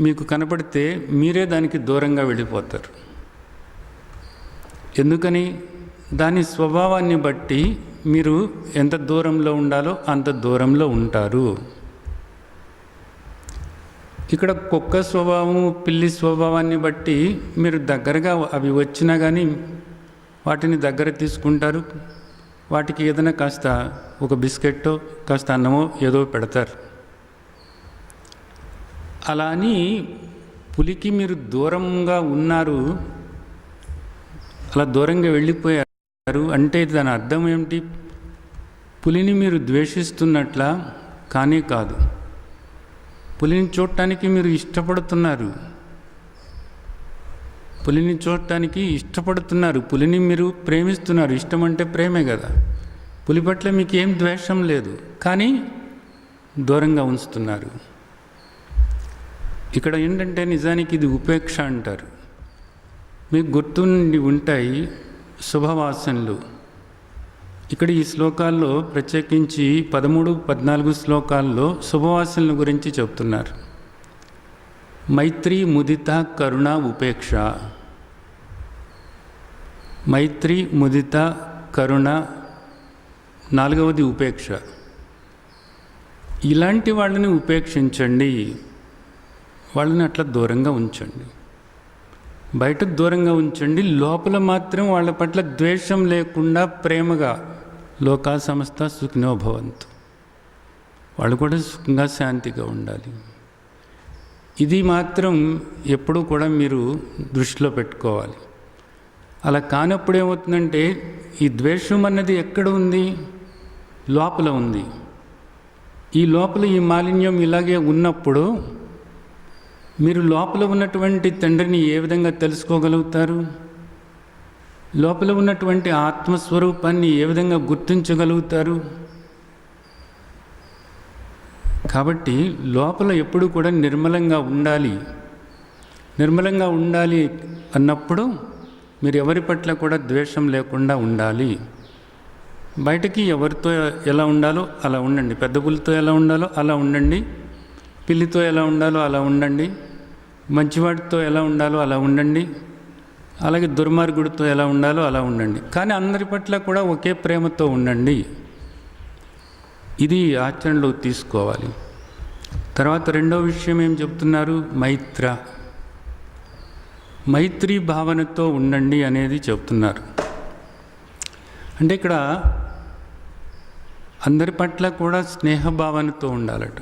మీకు కనపడితే మీరే దానికి దూరంగా వెళ్ళిపోతారు. ఎందుకని? దాని స్వభావాన్ని బట్టి మీరు ఎంత దూరంలో ఉండాలో అంత దూరంలో ఉంటారు. ఇక్కడ కుక్క స్వభావము, పిల్లి స్వభావాన్ని బట్టి మీరు దగ్గరగా అవి వచ్చినా కానీ వాటిని దగ్గర తీసుకుంటారు. వాటికి ఏదైనా కాస్త ఒక బిస్కెట్టో కాస్త అన్నమో ఏదో పెడతారు. అలా అని పులికి మీరు దూరంగా ఉన్నారు, అలా దూరంగా వెళ్ళిపోయారు అంటే దాని అర్థం ఏమిటి? పులిని మీరు ద్వేషిస్తున్నట్లా? కానీ కాదు. పులిని చూడటానికి మీరు ఇష్టపడుతున్నారు, పులిని చూడటానికి ఇష్టపడుతున్నారు, పులిని మీరు ప్రేమిస్తున్నారు. ఇష్టం అంటే ప్రేమే కదా. పులి పట్ల మీకు ఏం ద్వేషం లేదు, కానీ దూరంగా ఉంచుతున్నారు. ఇక్కడ ఏంటంటే నిజానికి ఇది ఉపేక్ష అంటారు. మీకు గుర్తుండి ఉంటాయి శుభవాసనలు. ఇక్కడ ఈ శ్లోకాల్లో ప్రత్యేకించి 13, 14 శ్లోకాల్లో శుభవాసనల గురించి చెప్తున్నారు. మైత్రి, ముదిత, కరుణ, ఉపేక్ష. మైత్రి, ముదిత, కరుణ, నాలుగవది ఉపేక్ష. ఇలాంటి వాళ్ళని ఉపేక్షించండి, వాళ్ళని అట్లా దూరంగా ఉంచండి. బయట దూరంగా ఉంచండి, లోపల మాత్రం వాళ్ళ పట్ల ద్వేషం లేకుండా ప్రేమగా లోకా సమస్త సుఖినో భవంతు, వాళ్ళు కూడా సుఖంగా శాంతిగా ఉండాలి. ఇది మాత్రం ఎప్పుడూ కూడా మీరు దృష్టిలో పెట్టుకోవాలి. అలా కానప్పుడు ఏమవుతుందంటే ఈ ద్వేషం అన్నది ఎక్కడ ఉంది? లోపల ఉంది. ఈ లోపల ఈ మాలిన్యం ఇలాగే ఉన్నప్పుడు మీరు లోపల ఉన్నటువంటి తండ్రిని ఏ విధంగా తెలుసుకోగలుగుతారు? లోపల ఉన్నటువంటి ఆత్మస్వరూపాన్ని ఏ విధంగా గుర్తించగలుగుతారు? కాబట్టి లోపల ఎప్పుడు కూడా నిర్మలంగా ఉండాలి. నిర్మలంగా ఉండాలి అన్నప్పుడు మీరు ఎవరి పట్ల కూడా ద్వేషం లేకుండా ఉండాలి. బయటకి ఎవరితో ఎలా ఉండాలో అలా ఉండండి. పెద్ద పులితో ఎలా ఉండాలో అలా ఉండండి, పిల్లితో ఎలా ఉండాలో అలా ఉండండి, మంచివాడితో ఎలా ఉండాలో అలా ఉండండి, అలాగే దుర్మార్గుడితో ఎలా ఉండాలో అలా ఉండండి. కానీ అందరి పట్ల కూడా ఒకే ప్రేమతో ఉండండి. ఇది ఆచరణలో తీసుకోవాలి. తర్వాత రెండో విషయం ఏం చెప్తున్నారు? మైత్రీ భావనతో ఉండండి అనేది చెప్తున్నారు. అంటే ఇక్కడ అందరి పట్ల కూడా స్నేహభావనతో ఉండాలట.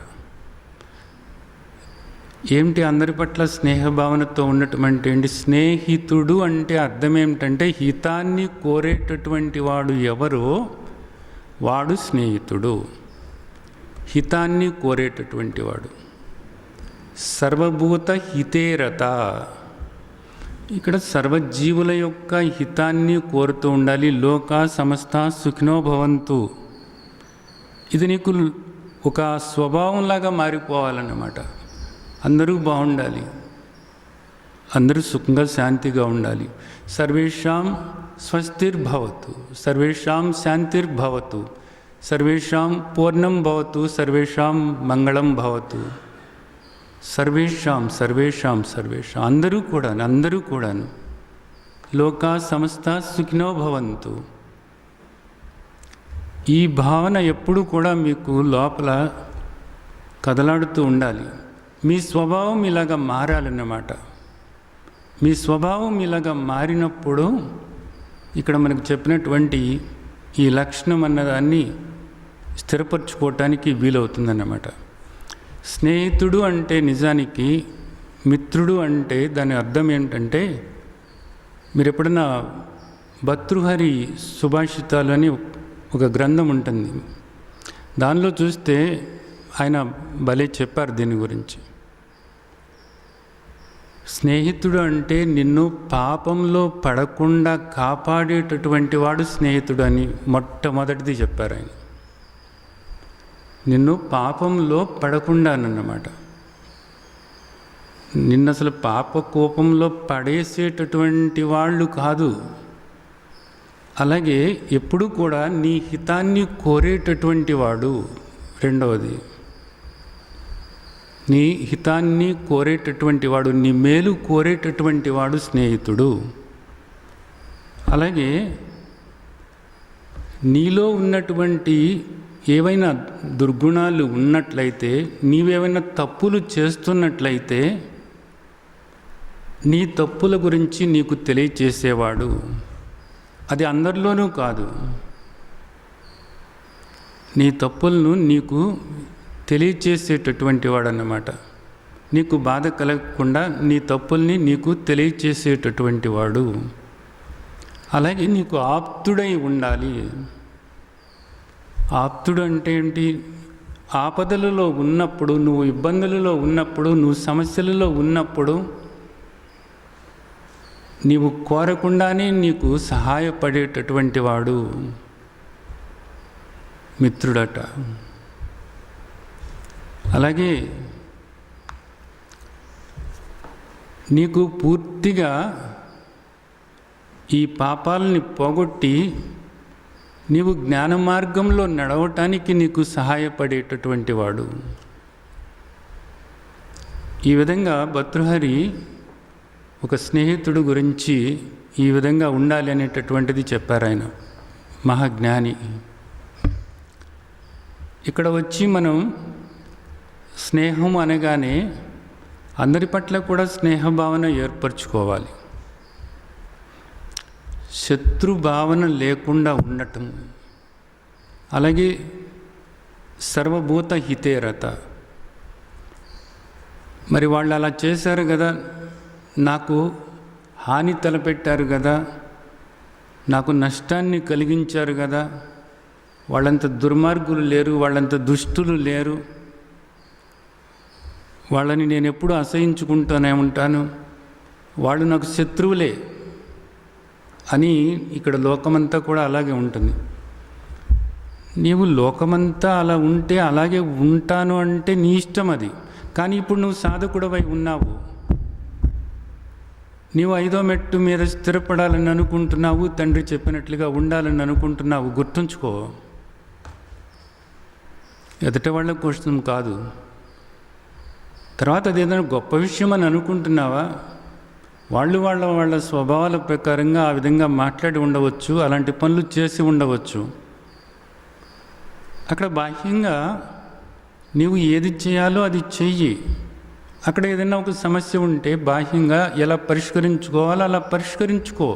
ఏమిటి అందరి పట్ల స్నేహభావనతో ఉండటం అంటే ఏంటి? స్నేహితుడు అంటే అర్థం ఏమిటంటే హితాన్ని కోరేటటువంటి వాడు ఎవరో వాడు స్నేహితుడు. హితాన్ని కోరేటటువంటి వాడు. సర్వభూత హితేరత, ఇక్కడ సర్వజీవుల యొక్క హితాన్ని కోరుతూ ఉండాలి. లోకా సమస్త సుఖినో భవంతు, ఇది నీకు ఒక స్వభావంలాగా మారిపోవాలన్నమాట. అందరూ బాగుండాలి, అందరూ సుఖంగా శాంతిగా ఉండాలి. సర్వేషాం స్వస్తిర్భవతు, సర్వేషాం శాంతిర్భవతు, సర్వేషాం పూర్ణం భవతు, సర్వేషాం మంగళం భవతు. సర్వేషాం సర్వేషాం సర్వేషాం, అందరూ కూడాను లోకా సమస్త సుఖినో భవంతు. ఈ భావన ఎప్పుడు కూడా మీకు లోపల కదలాడుతూ ఉండాలి. మీ స్వభావం ఇలాగ మారాలన్నమాట. మీ స్వభావం ఇలాగ మారినప్పుడు ఇక్కడ మనకు చెప్పినటువంటి ఈ లక్షణం అన్నదాన్ని స్థిరపరచుకోవటానికి వీలవుతుందన్నమాట. స్నేహితుడు అంటే నిజానికి మిత్రుడు అంటే దాని అర్థం ఏంటంటే, మీరు ఎప్పుడన్నా భర్తృహరి సుభాషితాలు అని ఒక గ్రంథం ఉంటుంది, దానిలో చూస్తే ఆయన భలే చెప్పారు దీని గురించి. స్నేహితుడు అంటే నిన్ను పాపంలో పడకుండా కాపాడేటటువంటి వాడు స్నేహితుడు అని మొట్టమొదటిది చెప్పారు ఆయన. నిన్ను పాపంలో పడకుండానన్నమాట. నిన్ను అసలు పాప కోపంలో పడేసేటటువంటి వాళ్ళు కాదు. అలాగే ఎప్పుడు కూడా నీ హితాన్ని కోరేటటువంటి వాడు. రెండవది, నీ హితాన్ని కోరేటటువంటి వాడు, నీ మేలు కోరేటటువంటి వాడు స్నేహితుడు. అలాగే నీలో ఉన్నటువంటి ఏవైనా దుర్గుణాలు ఉన్నట్లయితే, నీవేమైనా తప్పులు చేస్తున్నట్లయితే నీ తప్పుల గురించి నీకు తెలియచేసేవాడు. అది అందరిలోనూ కాదు, నీ తప్పులను నీకు తెలియచేసేటటువంటి వాడు అన్నమాట. నీకు బాధ కలగకుండా నీ తప్పుల్ని నీకు తెలియచేసేటటువంటి వాడు. అలాగే నీకు ఆప్తుడై ఉండాలి. ఆప్తుడు అంటే ఏంటి? ఆపదలలో ఉన్నప్పుడు, నువ్వు ఇబ్బందులలో ఉన్నప్పుడు, నువ్వు సమస్యలలో ఉన్నప్పుడు నీవు కోరకుండానే నీకు సహాయపడేటటువంటి వాడు మిత్రుడట. అలాగే నీకు పూర్తిగా ఈ పాపాలని పోగొట్టి నీవు జ్ఞాన మార్గంలో నడవటానికి నీకు సహాయపడేటటువంటి వాడు. ఈ విధంగా భర్తృహరి ఒక స్నేహితుడు గురించి ఈ విధంగా ఉండాలి అనేటటువంటిది చెప్పారు ఆయన, మహాజ్ఞాని. ఇక్కడ వచ్చి మనం స్నేహం అనగానే అందరి పట్ల కూడా స్నేహభావన ఏర్పరచుకోవాలి. శత్రుభావన లేకుండా ఉండటం, అలాగే సర్వభూత హితేరత. మరి వాళ్ళు అలా చేశారు కదా, నాకు హాని తలపెట్టారు కదా, నాకు నష్టాన్ని కలిగించారు కదా, వాళ్ళంత దుర్మార్గులు లేరు, వాళ్ళంత దుష్టులు లేరు, వాళ్ళని నేను ఎప్పుడూ అసహించుకుంటూనే ఉంటాను, వాళ్ళు నాకు శత్రువులే అని ఇక్కడ లోకమంతా కూడా అలాగే ఉంటుంది. నీవు లోకమంతా అలా ఉంటే అలాగే ఉంటాను అంటే నీ ఇష్టం అది. కానీ ఇప్పుడు నువ్వు సాధకుడవై ఉన్నావు, నీవు 5వ మెట్టు మీద స్థిరపడాలని అనుకుంటున్నావు, తండ్రి చెప్పినట్లుగా ఉండాలని అనుకుంటున్నావు. గుర్తుంచుకో, ఎదుటి వాళ్ళ కోసం కాదు. తర్వాత అది ఏదైనా గొప్ప విషయం అని అనుకుంటున్నావా? వాళ్ళు వాళ్ళ స్వభావాల ప్రకారంగా ఆ విధంగా మాట్లాడి ఉండవచ్చు, అలాంటి పనులు చేసి ఉండవచ్చు. అక్కడ బాహ్యంగా నీవు ఏది చేయాలో అది చెయ్యి. అక్కడ ఏదైనా ఒక సమస్య ఉంటే బాహ్యంగా ఎలా పరిష్కరించుకోవాలో అలా పరిష్కరించుకో.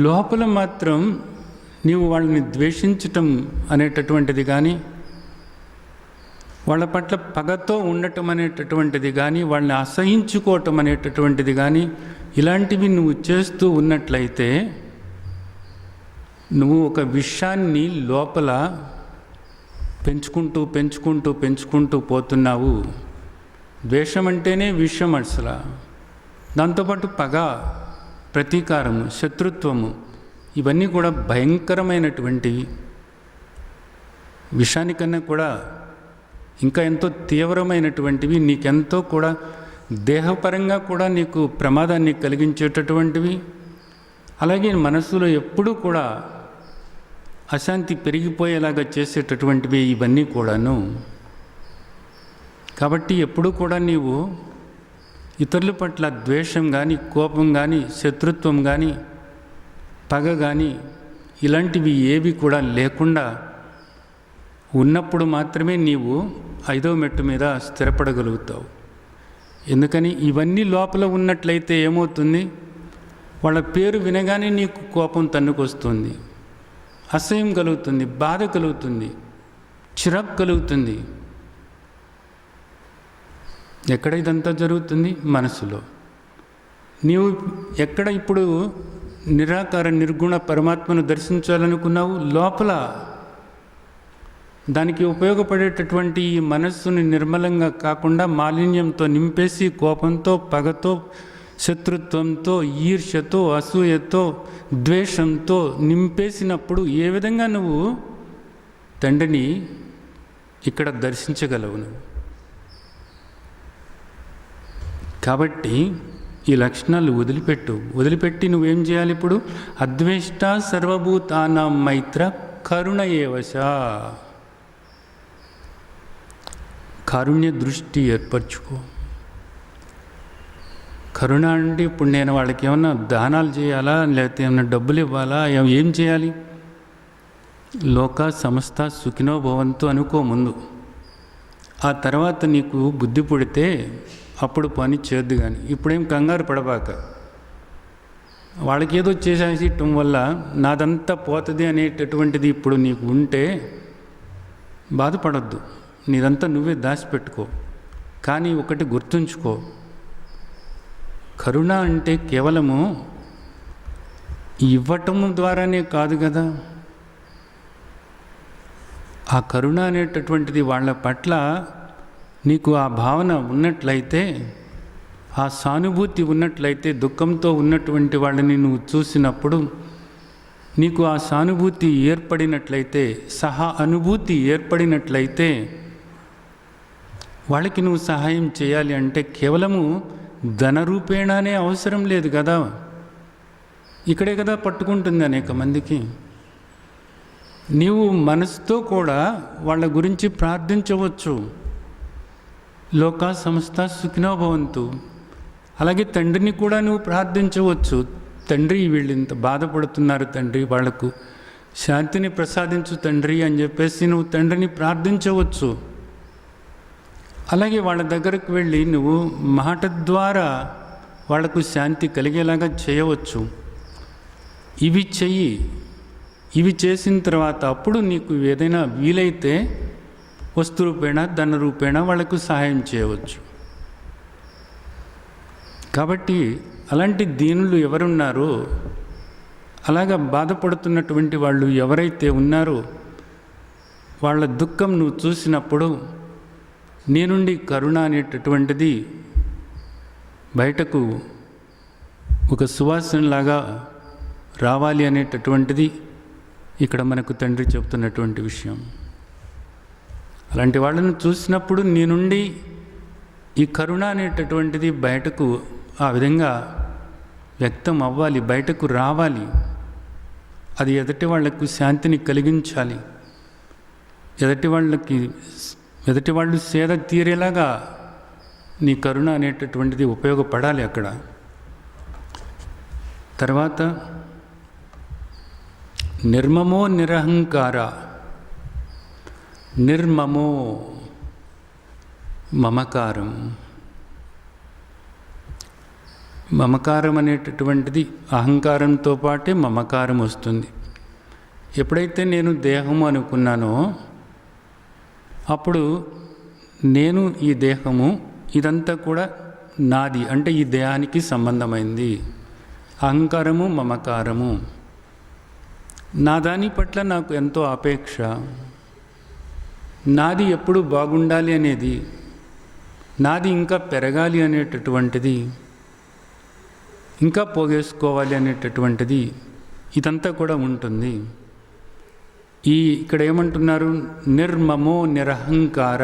లోపల మాత్రం నీవు వాళ్ళని ద్వేషించటం అనేటటువంటిది కానీ, వాళ్ళ పట్ల పగతో ఉండటం అనేటటువంటిది కానీ, వాళ్ళని అసహించుకోవటం అనేటటువంటిది కానీ, ఇలాంటివి నువ్వు చేస్తూ ఉన్నట్లయితే నువ్వు ఒక విషయాన్ని లోపల పెంచుకుంటూ పెంచుకుంటూ పెంచుకుంటూ పోతున్నావు. ద్వేషం అంటేనే విషం అసలు. దాంతోపాటు పగ, ప్రతీకారము, శత్రుత్వము, ఇవన్నీ కూడా భయంకరమైనటువంటివి. విషానికన్నా కూడా ఇంకా ఎంతో తీవ్రమైనటువంటివి, నీకెంతో కూడా దేహపరంగా కూడా నీకు ప్రమాదాన్ని కలిగించేటటువంటివి. అలాగే మనసులో ఎప్పుడూ కూడా అశాంతి పెరిగిపోయేలాగా చేసేటటువంటివి ఇవన్నీ కూడాను. కాబట్టి ఎప్పుడూ కూడా నీవు ఇతరుల పట్ల ద్వేషం కానీ, కోపం కానీ, శత్రుత్వం కానీ, పగ కానీ ఇలాంటివి ఏవి కూడా లేకుండా ఉన్నప్పుడు మాత్రమే నీవు 5వ మెట్టు మీద స్థిరపడగలుగుతావు. ఎందుకని ఇవన్నీ లోపల ఉన్నట్లయితే ఏమవుతుంది? వాళ్ళ పేరు వినగానే నీకు కోపం తన్నుకొస్తుంది, అసహ్యం కలుగుతుంది, బాధ కలుగుతుంది, చిరాకు కలుగుతుంది. ఎక్కడ ఇదంతా జరుగుతుంది? మనసులో. నీవు ఎక్కడ ఇప్పుడు నిరాకార నిర్గుణ పరమాత్మను దర్శించాలనుకున్నావు? లోపల. దానికి ఉపయోగపడేటటువంటి ఈ మనస్సుని నిర్మలంగా కాకుండా మాలిన్యంతో నింపేసి, కోపంతో, పగతో, శత్రుత్వంతో, ఈర్ష్యతో, అసూయతో, ద్వేషంతో నింపేసినప్పుడు ఏ విధంగా నువ్వు తండ్రిని ఇక్కడ దర్శించగలవు నువ్వు? కాబట్టి ఈ లక్షణాలు వదిలిపెట్టి నువ్వేం చేయాలి ఇప్పుడు? అద్వేష్ట సర్వభూతానాం మైత్ర కరుణ ఏవశ. కారుణ్య దృష్టి ఏర్పరచుకో. కరుణ అంటే ఇప్పుడు నేను వాళ్ళకి ఏమన్నా దానాలు చేయాలా, లేకపోతే ఏమన్నా డబ్బులు ఇవ్వాలా, ఏం చేయాలి? లోక సమస్త సుఖినో భవంతు అనుకో ముందు. ఆ తర్వాత నీకు బుద్ధి పుడితే అప్పుడు పని చేద్దు. కానీ ఇప్పుడేం కంగారు పడబాక. వాళ్ళకి ఏదో చేసేయటం వల్ల నాదంతా పోతుంది అనేటటువంటిది ఇప్పుడు నీకు ఉంటే బాధపడద్దు. నీదంతా నువ్వే దాచిపెట్టుకో. కానీ ఒకటి గుర్తుంచుకో, కరుణ అంటే కేవలము ఇవ్వటము ద్వారానే కాదు కదా. ఆ కరుణ అనేటటువంటిది వాళ్ళ పట్ల నీకు ఆ భావన ఉన్నట్లయితే, ఆ సానుభూతి ఉన్నట్లయితే, దుఃఖంతో ఉన్నటువంటి వాళ్ళని నువ్వు చూసినప్పుడు నీకు ఆ సానుభూతి ఏర్పడినట్లయితే, సహా అనుభూతి ఏర్పడినట్లయితే, వాళ్ళకి నువ్వు సహాయం చేయాలి అంటే కేవలము ధనరూపేణానే అవసరం లేదు కదా. ఇక్కడే కదా పట్టుకుంటుంది అనేక మందికి. నీవు మనసుతో కూడా వాళ్ళ గురించి ప్రార్థించవచ్చు. లోకా సమస్త సుఖినో భవంతు. అలాగే తండ్రిని కూడా నువ్వు ప్రార్థించవచ్చు. తండ్రి, వీళ్ళు ఇంత బాధపడుతున్నారు తండ్రి, వాళ్లకు శాంతిని ప్రసాదించు తండ్రి అని చెప్పేసి నువ్వు తండ్రిని ప్రార్థించవచ్చు. అలాగే వాళ్ళ దగ్గరకు వెళ్ళి నువ్వు మాట ద్వారా వాళ్లకు శాంతి కలిగేలాగా చేయవచ్చు. ఇవి చెయ్యి. ఇవి చేసిన తర్వాత అప్పుడు నీకు ఏదైనా వీలైతే వస్తు రూపేణ ధన రూపేణ వాళ్లకు సహాయం చేయవచ్చు. కాబట్టి అలాంటి దీనులు ఎవరున్నారో, అలాగా బాధపడుతున్నటువంటి వాళ్ళు ఎవరైతే ఉన్నారో వాళ్ళ దుఃఖం నువ్వు చూసినప్పుడు నీ నుండి కరుణ అనేటటువంటిది బయటకు ఒక సువాసనలాగా రావాలి అనేటటువంటిది ఇక్కడ మనకు తండ్రి చెబుతున్నటువంటి విషయం. అలాంటి వాళ్ళను చూసినప్పుడు నీ నుండి ఈ కరుణ అనేటటువంటిది బయటకు ఆ విధంగా వ్యక్తం అవ్వాలి, బయటకు రావాలి. అది ఎదుటి వాళ్లకు శాంతిని కలిగించాలి. ఎదుటి వాళ్ళు సేద తీరేలాగా నీ కరుణ అనేటటువంటిది ఉపయోగపడాలి అక్కడ. తర్వాత నిర్మమో నిరహంకార. నిర్మమో మమకారం. మమకారం అనేటటువంటిది అహంకారంతో పాటే మమకారం వస్తుంది. ఎప్పుడైతే నేను దేహము అనుకున్నానో అప్పుడు నేను ఈ దేహము ఇదంతా కూడా నాది, అంటే ఈ దేహానికి సంబంధమైంది. అహంకారము మమకారము. నా దాని పట్ల నాకు ఎంతో అపేక్ష, నాది ఎప్పుడు బాగుండాలి అనేది, నాది ఇంకా పెరగాలి అనేటటువంటిది, ఇంకా పోగేసుకోవాలి అనేటటువంటిది ఇదంతా కూడా ఉంటుంది. ఇక్కడ ఏమంటున్నారు? నిర్మమో నిరహంకార.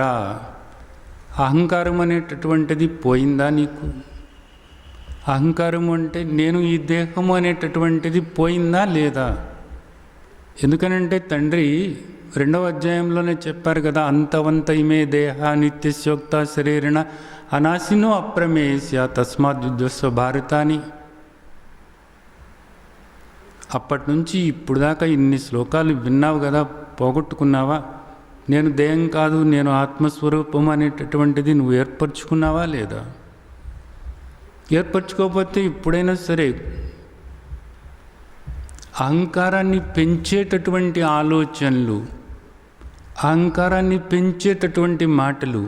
అహంకారం అనేటటువంటిది పోయిందా నీకు? అహంకారము అంటే నేను ఈ దేహము అనేటటువంటిది పోయిందా లేదా? ఎందుకనంటే తండ్రి 2వ అధ్యాయంలోనే చెప్పారు కదా, అంతవంత ఇమే దేహ నిత్యస్యోక్త శరీరిణ అనాశినో అప్రమేయస్య తస్మాత్ యుద్ధస్వ భారతాని. అప్పటి నుంచి ఇప్పుడు దాకా ఇన్ని శ్లోకాలు విన్నావు కదా, పోగొట్టుకున్నావా? నేను దేహం కాదు, నేను ఆత్మస్వరూపం అనేటటువంటిది నువ్వు ఏర్పరచుకున్నావా లేదా? ఏర్పరచుకోకపోతే ఇప్పుడైనా సరే అహంకారాన్ని పెంచేటటువంటి ఆలోచనలు, అహంకారాన్ని పెంచేటటువంటి మాటలు,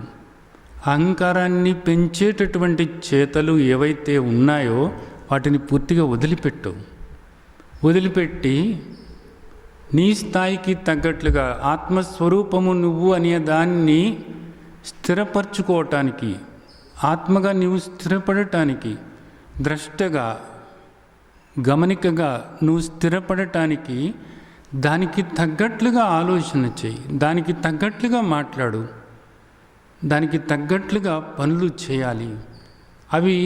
అహంకారాన్ని పెంచేటటువంటి చేతలు ఏవైతే ఉన్నాయో వాటిని పూర్తిగా వదిలిపెట్టి నీ స్థాయికి తగ్గట్లుగా ఆత్మస్వరూపము నువ్వు అనే దాన్ని స్థిరపరచుకోవటానికి, ఆత్మగా నీవు స్థిరపడటానికి, ద్రష్టగా గమనికగా నువ్వు స్థిరపడటానికి దానికి తగ్గట్లుగా ఆలోచన చేయి, దానికి తగ్గట్లుగా మాట్లాడు, దానికి తగ్గట్లుగా పనులు చేయాలి. అవి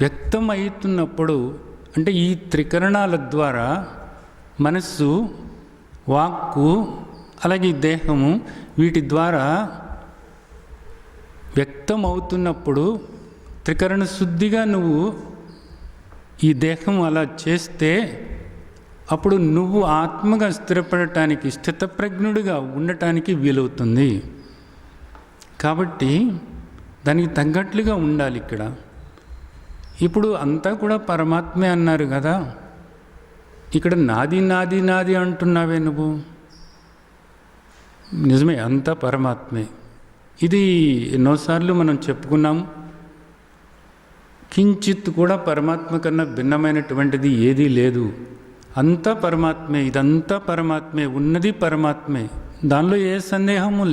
వ్యక్తం అవుతున్నప్పుడు అంటే ఈ త్రికరణాల ద్వారా మనస్సు, వాక్కు, అలాగే దేహము, వీటి ద్వారా వ్యక్తం అవుతున్నప్పుడు త్రికరణ శుద్ధిగా నువ్వు ఈ దేహం అలా చేస్తే అప్పుడు నువ్వు ఆత్మగా స్థిరపడటానికి, స్థితప్రజ్ఞుడిగా ఉండటానికి వీలవుతుంది. కాబట్టి దానికి తగ్గట్లుగా ఉండాలి. ఇప్పుడు అంతా కూడా పరమాత్మే అన్నారు కదా, ఇక్కడ నాది నాది నాది అంటున్నావే నువ్వు. నిజమే, అంతా పరమాత్మే. ఇది ఎన్నోసార్లు మనం చెప్పుకున్నాం. కించిత్ కూడా పరమాత్మ కన్నా భిన్నమైనటువంటిది ఏదీ లేదు. అంతా పరమాత్మే, ఇదంతా పరమాత్మే, ఉన్నది పరమాత్మే. దానిలో ఏ సందేహము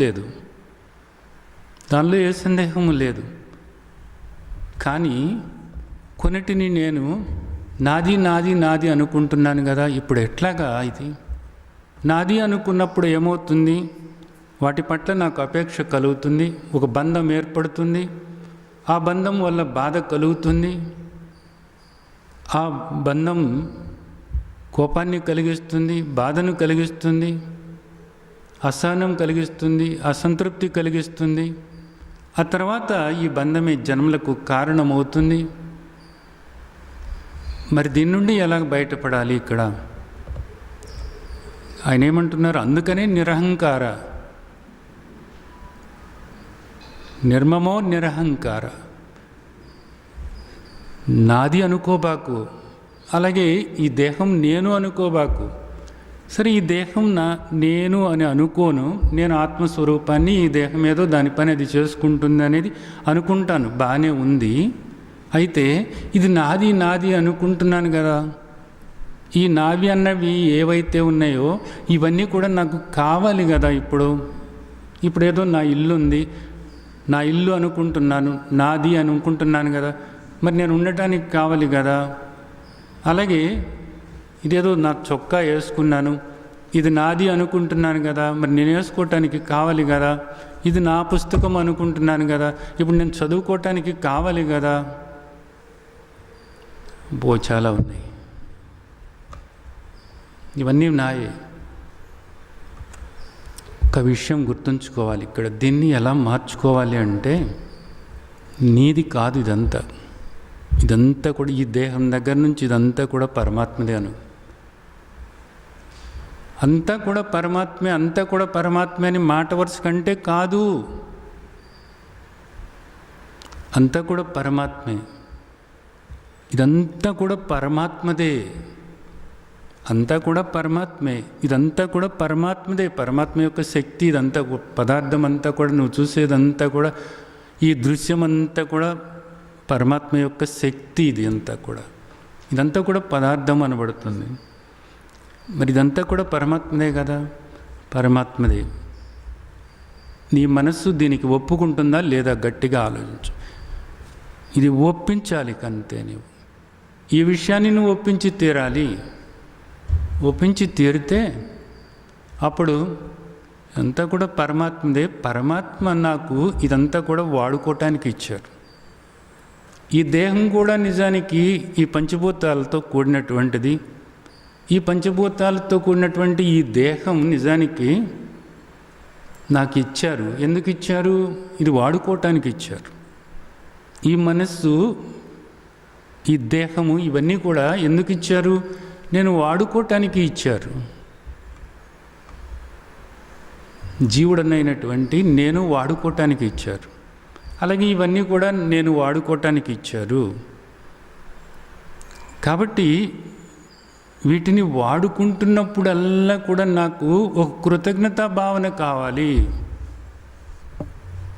లేదు. కానీ కొన్నిటిని నేను నాది నాది నాది అనుకుంటున్నాను కదా, ఇప్పుడు ఎట్లాగా? ఇది నాది అనుకున్నప్పుడు ఏమవుతుంది? వాటి పట్ల నాకు అపేక్ష కలుగుతుంది, ఒక బంధం ఏర్పడుతుంది, ఆ బంధం వల్ల బాధ కలుగుతుంది, ఆ బంధం కోపాన్ని కలిగిస్తుంది, బాధను కలిగిస్తుంది, అసహనం కలిగిస్తుంది, అసంతృప్తి కలిగిస్తుంది. ఆ తర్వాత ఈ బంధమే జన్మలకు కారణమవుతుంది. మరి దీని నుండి ఎలా బయటపడాలి? ఆయన ఏమంటున్నారు, అందుకనే నిరహంకార, నిర్మమో నిరహంకార, నాది అనుకోబాకు, అలాగే ఈ దేహం నేను అనుకోబాకు. సరే, ఈ దేహం నేను అని అనుకోను, నేను ఆత్మస్వరూపాన్ని, ఈ దేహం ఏదో దాని పని అది చేసుకుంటుంది అనేది అనుకుంటాను, బాగానే ఉంది. అయితే ఇది నాది నాది అనుకుంటున్నాను కదా, ఈ నావి అన్నవి ఏవైతే ఉన్నాయో ఇవన్నీ కూడా నాకు కావాలి కదా. ఇప్పుడు ఏదో నా ఇల్లు ఉంది, నా ఇల్లు అనుకుంటున్నాను, నాది అనుకుంటున్నాను కదా, మరి నేను ఉండటానికి కావాలి కదా. అలాగే ఇదేదో నా చొక్కా వేసుకున్నాను, ఇది నాది అనుకుంటున్నాను కదా, మరి నేను వేసుకోవటానికి కావాలి కదా. ఇది నా పుస్తకం అనుకుంటున్నాను కదా, ఇప్పుడు నేను చదువుకోవటానికి కావాలి కదా. చాలా ఉన్నాయి, ఇవన్నీ నాయే. ఒక విషయం గుర్తుంచుకోవాలి ఇక్కడ, దీన్ని ఎలా మార్చుకోవాలి అంటే, నీది కాదు ఇదంతా కూడా ఈ దేహం దగ్గర నుంచి ఇదంతా కూడా పరమాత్మదే అంతా కూడా పరమాత్మే అని మాట వరుస కంటే కాదు, అంతా కూడా పరమాత్మే. ఇదంతా కూడా పరమాత్మదే, అంతా కూడా పరమాత్మే, ఇదంతా కూడా పరమాత్మదే, పరమాత్మ యొక్క శక్తి. ఇదంతా పదార్థం అంతా కూడా, నువ్వు చూసేదంతా కూడా, ఈ దృశ్యం అంతా కూడా పరమాత్మ యొక్క శక్తి. ఇదంతా కూడా పదార్థం అనబడుతుంది. మరి ఇదంతా కూడా పరమాత్మదే కదా, పరమాత్మదే. నీ మనస్సు దీనికి ఒప్పుకుంటుందా లేదా గట్టిగా ఆలోచించు. ఇది ఒప్పించాలి కంతే. నీవు ఈ విషయాన్ని నువ్వు ఒప్పించి తీరాలి. ఒప్పించి తీరితే అప్పుడు అంతా కూడా పరమాత్మదే. పరమాత్మ నాకు ఇదంతా కూడా వాడుకోవటానికి ఇచ్చారు. ఈ దేహం కూడా నిజానికి ఈ పంచభూతాలతో కూడినటువంటిది. ఈ పంచభూతాలతో కూడినటువంటి ఈ దేహం నిజానికి నాకు ఇచ్చారు. ఎందుకు ఇచ్చారు? ఇది వాడుకోవటానికి ఇచ్చారు. ఈ మనస్సు, ఈ దేహము, ఇవన్నీ కూడా ఎందుకు ఇచ్చారు? నేను వాడుకోవటానికి ఇచ్చారు. జీవుడనైనటువంటి నేను వాడుకోవటానికి ఇచ్చారు. అలాగే ఇవన్నీ కూడా నేను వాడుకోవటానికి ఇచ్చారు. కాబట్టి వీటిని వాడుకుంటున్నప్పుడల్లా కూడా నాకు ఒక కృతజ్ఞతా భావన కావాలి.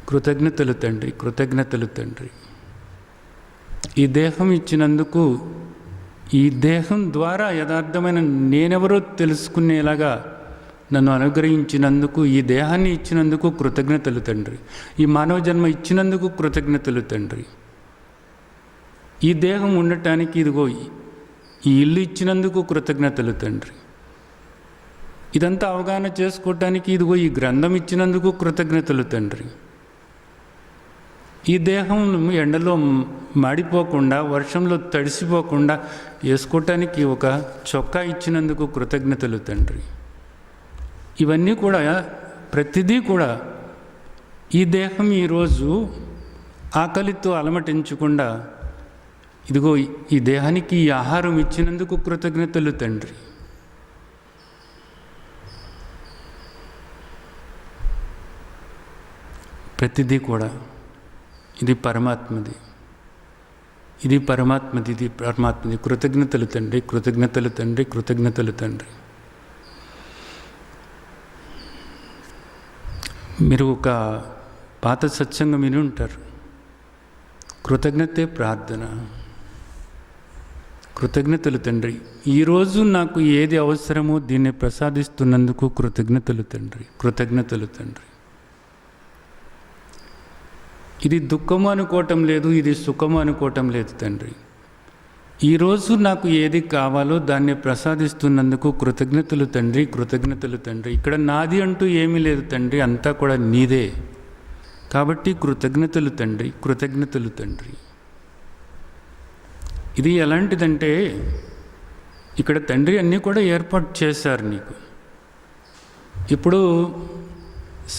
కృతజ్ఞతలు తండ్రి, కృతజ్ఞతలు తండ్రి. ఈ దేహం ఇచ్చినందుకు, ఈ దేహం ద్వారా యథార్థమైన నేనెవరో తెలుసుకునేలాగా నన్ను అనుగ్రహించినందుకు, ఈ దేహాన్ని ఇచ్చినందుకు కృతజ్ఞతలు తండ్రి. ఈ మానవ జన్మ ఇచ్చినందుకు కృతజ్ఞతలు తండ్రి. ఈ దేహం ఉండటానికి ఇదిగో ఈ ఇల్లు ఇచ్చినందుకు కృతజ్ఞతలు తండ్రి. ఇదంతా అవగాహన చేసుకోవటానికి ఇదిగో ఈ గ్రంథం ఇచ్చినందుకు కృతజ్ఞతలు తండ్రి. ఈ దేహం ఎండలో మాడిపోకుండా, వర్షంలో తడిసిపోకుండా వేసుకోవటానికి ఒక చొక్కా ఇచ్చినందుకు కృతజ్ఞతలు తండ్రి. ఇవన్నీ కూడా, ప్రతిదీ కూడా ఈ దేహం ఈరోజు ఆకలితో అలమటించకుండా ఇదిగో ఈ దేహానికి ఈ ఆహారం ఇచ్చినందుకు కృతజ్ఞతలు తండ్రి. ప్రతిదీ కూడా ఇది పరమాత్మది, ఇది పరమాత్మది, ఇది పరమాత్మది. కృతజ్ఞతలు తండ్రి, కృతజ్ఞతలు తండ్రి, కృతజ్ఞతలు తండ్రి. మీరు ఒక పాత సత్సంగం విని ఉంటారు, కృతజ్ఞతే ప్రార్థన. కృతజ్ఞతలు తండ్రి, ఈరోజు నాకు ఏది అవసరమో దీన్ని ప్రసాదిస్తున్నందుకు కృతజ్ఞతలు తండ్రి, కృతజ్ఞతలు తండ్రి. ఇది దుఃఖము అనుకోవటం లేదు, ఇది సుఖము అనుకోవటం లేదు తండ్రి. ఈరోజు నాకు ఏది కావాలో దాన్ని ప్రసాదిస్తున్నందుకు కృతజ్ఞతలు తండ్రి, కృతజ్ఞతలు తండ్రి. ఇక్కడ నాది అంటూ ఏమీ లేదు తండ్రి, అంతా కూడా నీదే. కాబట్టి కృతజ్ఞతలు తండ్రి, కృతజ్ఞతలు తండ్రి. ఇది ఎలాంటిదంటే, ఇక్కడ తండ్రి అన్నీ కూడా ఏర్పాటు చేశారు నీకు. ఇప్పుడు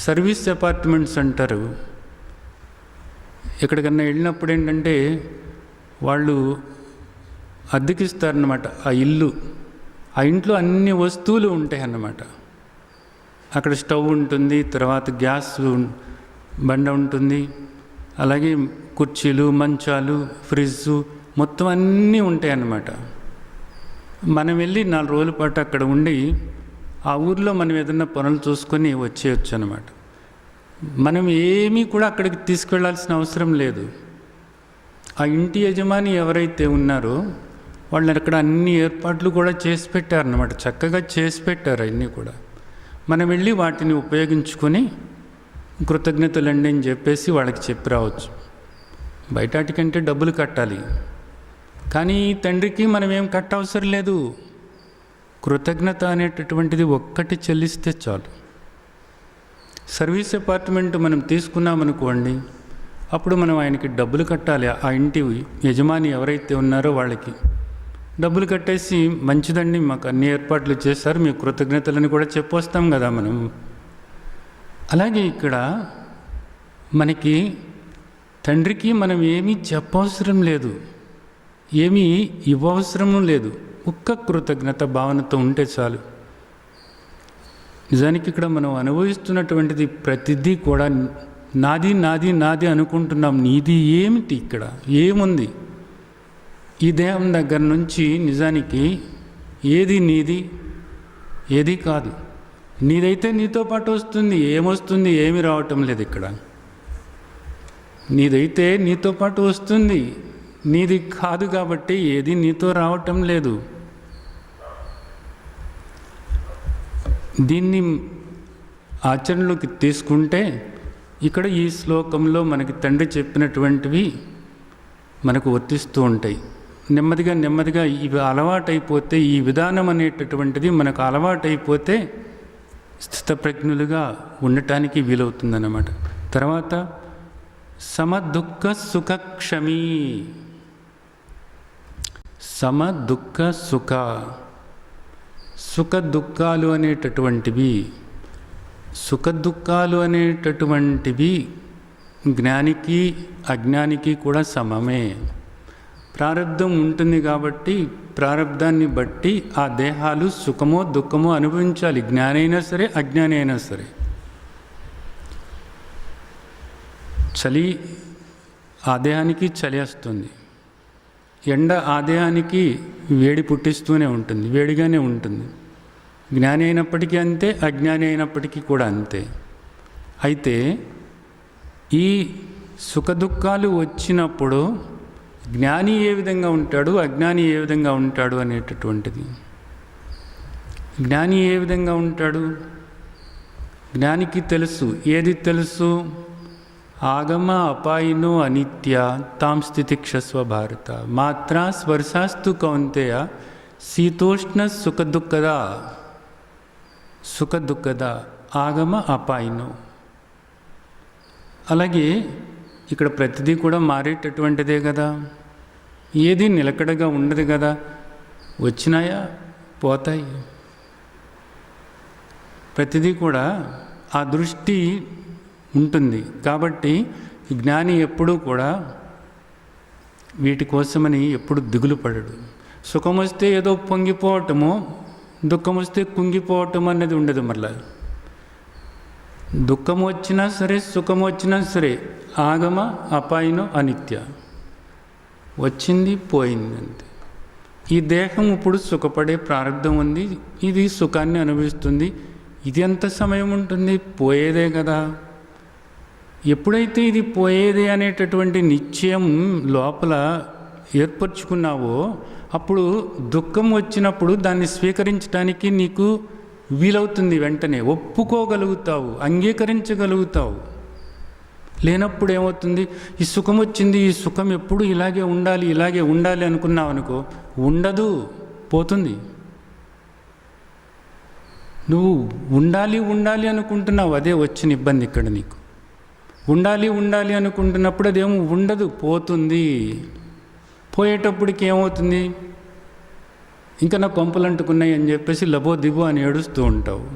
సర్వీస్ అపార్ట్మెంట్స్ అంటారు. ఎక్కడికన్నా వెళ్ళినప్పుడు ఏంటంటే వాళ్ళు అద్దెకిస్తారన్నమాట. ఆ ఇల్లు ఆ ఇంట్లో అన్ని వస్తువులు ఉంటాయి అన్నమాట. అక్కడ స్టవ్ ఉంటుంది, తర్వాత గ్యాస్ బండ ఉంటుంది, అలాగే కుర్చీలు, మంచాలు, ఫ్రిడ్జ్ మొత్తం అన్నీ ఉంటాయి అన్నమాట. మనం వెళ్ళి 4 రోజుల పాటు అక్కడ ఉండి ఆ ఊర్లో మనం ఏదైనా పనులు చూసుకొని వచ్చేయచ్చు అన్నమాట. మనం ఏమీ కూడా అక్కడికి తీసుకెళ్లాల్సిన అవసరం లేదు. ఆ ఇంటి యజమాని ఎవరైతే ఉన్నారో వాళ్ళు అక్కడ అన్ని ఏర్పాట్లు కూడా చేసి పెట్టారన్నమాట. చక్కగా చేసి పెట్టారు అన్నీ కూడా. మనం వెళ్ళి వాటిని ఉపయోగించుకొని కృతజ్ఞతలండి అని చెప్పేసి వాళ్ళకి చెప్పి రావచ్చు. బయటాటికంటే డబ్బులు కట్టాలి, కానీ తండ్రికి మనం ఏం కట్టవసరం లేదు. కృతజ్ఞత అనేటటువంటిది ఒక్కటి చెల్లిస్తే చాలు. సర్వీస్ అపార్ట్మెంట్ మనం తీసుకున్నామనుకోండి, అప్పుడు మనం ఆయనకి డబ్బులు కట్టాలి. ఆ ఇంటి యజమాని ఎవరైతే ఉన్నారో వాళ్ళకి డబ్బులు కట్టేసి, మంచిదండి మాకు అన్ని ఏర్పాట్లు చేశారు, మీ కృతజ్ఞతలని కూడా చెప్పొస్తాం కదా మనం. అలాగే ఇక్కడ మనకి తండ్రికి మనం ఏమీ చెప్పవసరం లేదు, ఏమీ ఇవ్వవసరం లేదు. ఒక్క కృతజ్ఞత భావనతో ఉంటే చాలు. నిజానికి ఇక్కడ మనం అనుభవిస్తున్నటువంటిది ప్రతిదీ కూడా నాది నాది నాది అనుకుంటున్నాం. నీది ఏమిటి? ఇక్కడ ఏముంది? ఈ దేహం దగ్గర నుంచి నిజానికి ఏది నీది, ఏది కాదు. నీదైతే నీతో పాటు వస్తుంది, ఏమొస్తుంది? ఏమి రావటం లేదు ఇక్కడ. నీదైతే నీతో పాటు వస్తుంది, నీది కాదు కాబట్టి ఏది నీతో రావటం లేదు. దీన్ని ఆచరణలోకి తీసుకుంటే ఇక్కడ ఈ శ్లోకంలో మనకి తండ్రి చెప్పినటువంటివి మనకు వర్తిస్తూ ఉంటాయి. నెమ్మదిగా నెమ్మదిగా ఇవి అలవాటైపోతే, ఈ విధానం అనేటటువంటిది మనకు అలవాటైపోతే స్థితప్రజ్ఞులుగా ఉండటానికి వీలవుతుందన్నమాట. తర్వాత సమదుఃఖ సుఖక్షమీ. సమదుఃఖ సుఖ, సుఖ దుఃఖాలు అనేటటువంటివి, సుఖ దుఃఖాలు అనేటటువంటివి జ్ఞానికి అజ్ఞానికి కూడా సమమే. ప్రారబ్ధం ఉంటుంది కాబట్టి ప్రారబ్ధాన్ని బట్టి ఆ దేహాలు సుఖమో దుఃఖమో అనుభవించాలి, జ్ఞాని అయినా సరే అజ్ఞాని అయినా సరే. చలి ఆ దేహానికి చలి వస్తుంది, ఎండ ఆ దేహానికి వేడి పుట్టిస్తూనే ఉంటుంది, వేడిగానే ఉంటుంది. జ్ఞాని అయినప్పటికీ అంతే, అజ్ఞాని అయినప్పటికీ కూడా అంతే. అయితే ఈ సుఖదుఖాలు వచ్చినప్పుడు జ్ఞాని ఏ విధంగా ఉంటాడు, అజ్ఞాని ఏ విధంగా ఉంటాడు అనేటటువంటిది. జ్ఞాని ఏ విధంగా ఉంటాడు? జ్ఞానికి తెలుసు. ఏది తెలుసు? ఆగమ అపాయినో అనిత్య తాం స్థితిక్షస్వ భారత. మాత్ర స్పర్శాస్తు కౌంతేయ శీతోష్ణ సుఖదుఃఖదా. సుఖదుఃఖదా ఆగమ అపాయినో. అలాగే ఇక్కడ ప్రతిదీ కూడా మారేటటువంటిదే కదా, ఏది నిలకడగా ఉండదు కదా. వచ్చినాయా పోతాయి. ప్రతిదీ కూడా ఆ దృష్టి ఉంటుంది. కాబట్టి జ్ఞాని ఎప్పుడూ కూడా వీటి కోసమని ఎప్పుడు దిగులు పడడు. సుఖం వస్తే ఏదో పొంగిపోవటము, దుఃఖం వస్తే కుంగిపోవటం అనేది ఉండదు. మళ్ళా దుఃఖం వచ్చినా సరే సుఖం వచ్చినా సరే ఆగమ అపాయినో అనిత్య, వచ్చింది పోయింది అంతే. ఈ దేహం ఇప్పుడు సుఖపడే ప్రారంభం ఉంది, ఇది సుఖాన్ని అనుభవిస్తుంది. ఇది ఎంత సమయం ఉంటుంది? పోయేదే కదా. ఎప్పుడైతే ఇది పోయేదే అనేటటువంటి నిశ్చయం లోపల ఏర్పరచుకున్నావో అప్పుడు దుఃఖం వచ్చినప్పుడు దాన్ని స్వీకరించడానికి నీకు వీలవుతుంది. వెంటనే ఒప్పుకోగలుగుతావు, అంగీకరించగలుగుతావు. లేనప్పుడు ఏమవుతుంది? ఈ సుఖం వచ్చింది, ఈ సుఖం ఎప్పుడు ఇలాగే ఉండాలి, ఇలాగే ఉండాలి అనుకున్నావు అనుకో, ఉండదు, పోతుంది. నువ్వు ఉండాలి ఉండాలి అనుకుంటున్నావు, అదే వచ్చిన ఇబ్బంది ఇక్కడ నీకు. ఉండాలి ఉండాలి అనుకుంటున్నప్పుడు అదేమో ఉండదు, పోతుంది. పోయేటప్పటికి ఏమవుతుంది? ఇంకా నా కొంపలు అంటుకున్నాయి అని చెప్పేసి లబో దిబో అని ఏడుస్తూ ఉంటావు.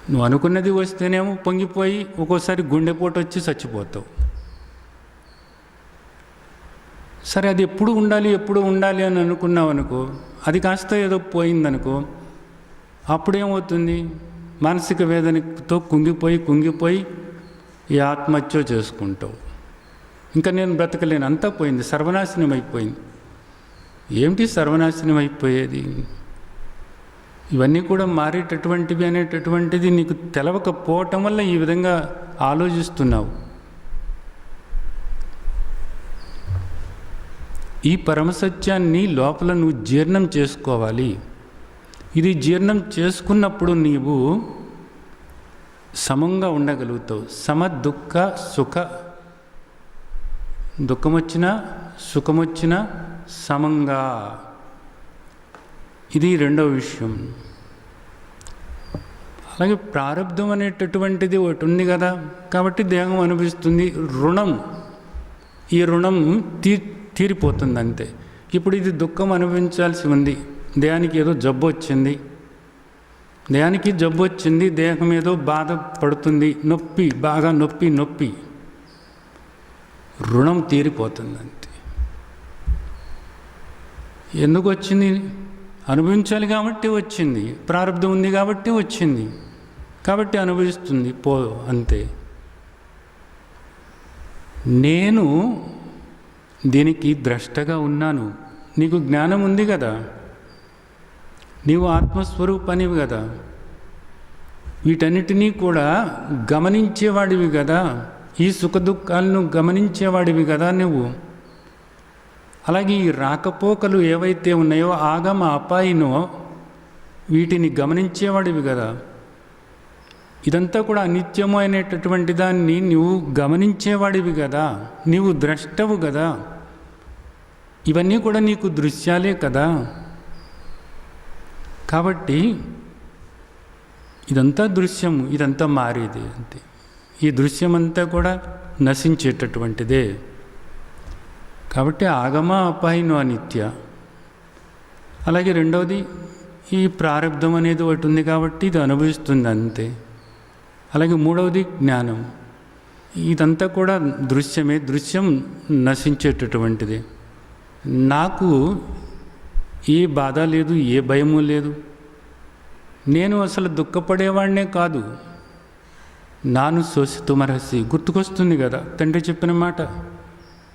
నువ్వు అనుకున్నది వస్తేనేమో పొంగిపోయి ఒక్కోసారి గుండెపోటు వచ్చి చచ్చిపోతావు. సరే అది ఎప్పుడు ఉండాలి అని అనుకున్నావు అనుకో, అది కాస్త ఏదో పోయిందనుకో, అప్పుడేమవుతుంది? మానసిక వేదనతో కుంగిపోయి ఈ ఆత్మహత్య చేసుకుంటావు. ఇంకా నేను బ్రతకలేను, అంతా పోయింది, సర్వనాశనం అయిపోయింది. ఏమిటి సర్వనాశనం అయిపోయేది? ఇవన్నీ కూడా మారేటటువంటివి అనేటటువంటిది నీకు తెలవకపోవటం వల్ల ఈ విధంగా ఆలోచిస్తున్నావు. ఈ పరమసత్యాన్ని లోపల నువ్వు జీర్ణం చేసుకోవాలి. ఇది జీర్ణం చేసుకున్నప్పుడు నీవు సమంగా ఉండగలుగుతావు. సమ దుఃఖ సుఖ, దుఃఖమొచ్చినా సుఖమొచ్చినా సమంగా. ఇది రెండవ విషయం. అలాగే ప్రారబ్ధం అనేటటువంటిది ఒకటి ఉంది కదా, కాబట్టి దేహం అనుభవిస్తుంది. రుణం, ఈ రుణం తీరిపోతుంది అంతే. ఇప్పుడు ఇది దుఃఖం అనుభవించాల్సి ఉంది. దేహానికి ఏదో జబ్బు వచ్చింది, దేహం ఏదో బాధపడుతుంది, నొప్పి, బాగా నొప్పి, రుణం తీరిపోతుంది అంతే. ఎందుకు వచ్చింది? అనుభవించాలి కాబట్టి వచ్చింది, ప్రారంధం ఉంది కాబట్టి వచ్చింది, కాబట్టి అనుభవిస్తుంది అంతే. నేను దీనికి ద్రష్టగా ఉన్నాను. నీకు జ్ఞానం ఉంది కదా, నీవు ఆత్మస్వరూపానివి కదా, వీటన్నిటినీ కూడా గమనించేవాడివి కదా, ఈ సుఖదుఖాలను గమనించేవాడివి కదా నువ్వు. అలాగే ఈ రాకపోకలు ఏవైతే ఉన్నాయో ఆగమ అపాయినో వీటిని గమనించేవాడివి కదా. ఇదంతా కూడా అనిత్యము అనేటటువంటి దాన్ని నువ్వు గమనించేవాడివి కదా, నీవు ద్రష్టవు కదా. ఇవన్నీ కూడా నీకు దృశ్యాలే కదా. కాబట్టి ఇదంతా దృశ్యము, ఇదంతా మారేది అంతే. ఈ దృశ్యమంతా కూడా నశించేటటువంటిదే. కాబట్టి ఆగమ అపాయినో అనిత్య. అలాగే రెండవది, ఈ ప్రారబ్ధం అనేది ఒకటి ఉంది కాబట్టి ఇది అనుభవిస్తుంది అంతే. అలాగే మూడవది జ్ఞానం. ఇదంతా కూడా దృశ్యమే, దృశ్యం నశించేటటువంటిది. నాకు ఏ బాధ లేదు, ఏ భయము లేదు. నేను అసలు దుఃఖపడేవాడినే కాదు. నాను శోషితుమరహసి, గుర్తుకొస్తుంది కదా తండ్రి చెప్పిన మాట.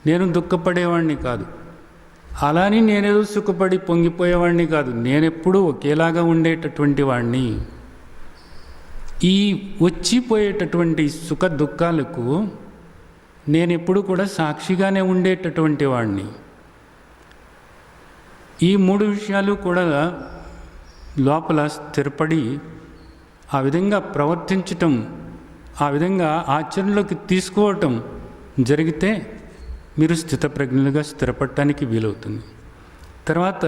నేను దుఃఖపడేవాడిని కాదు, అలాని నేనేదో సుఖపడి పొంగిపోయేవాడిని కాదు. నేనెప్పుడూ ఒకేలాగా ఉండేటటువంటి వాడిని. ఈ వచ్చిపోయేటటువంటి సుఖ దుఃఖాలకు నేనెప్పుడు కూడా సాక్షిగానే ఉండేటటువంటి వాడిని. ఈ మూడు విషయాలు కూడా లోపల స్థిరపడి ఆ విధంగా ప్రవర్తించటం, ఆ విధంగా ఆచరణలోకి తీసుకోవటం జరిగితే మీరు స్థితప్రజ్ఞులుగా స్థిరపడటానికి వీలవుతుంది. తర్వాత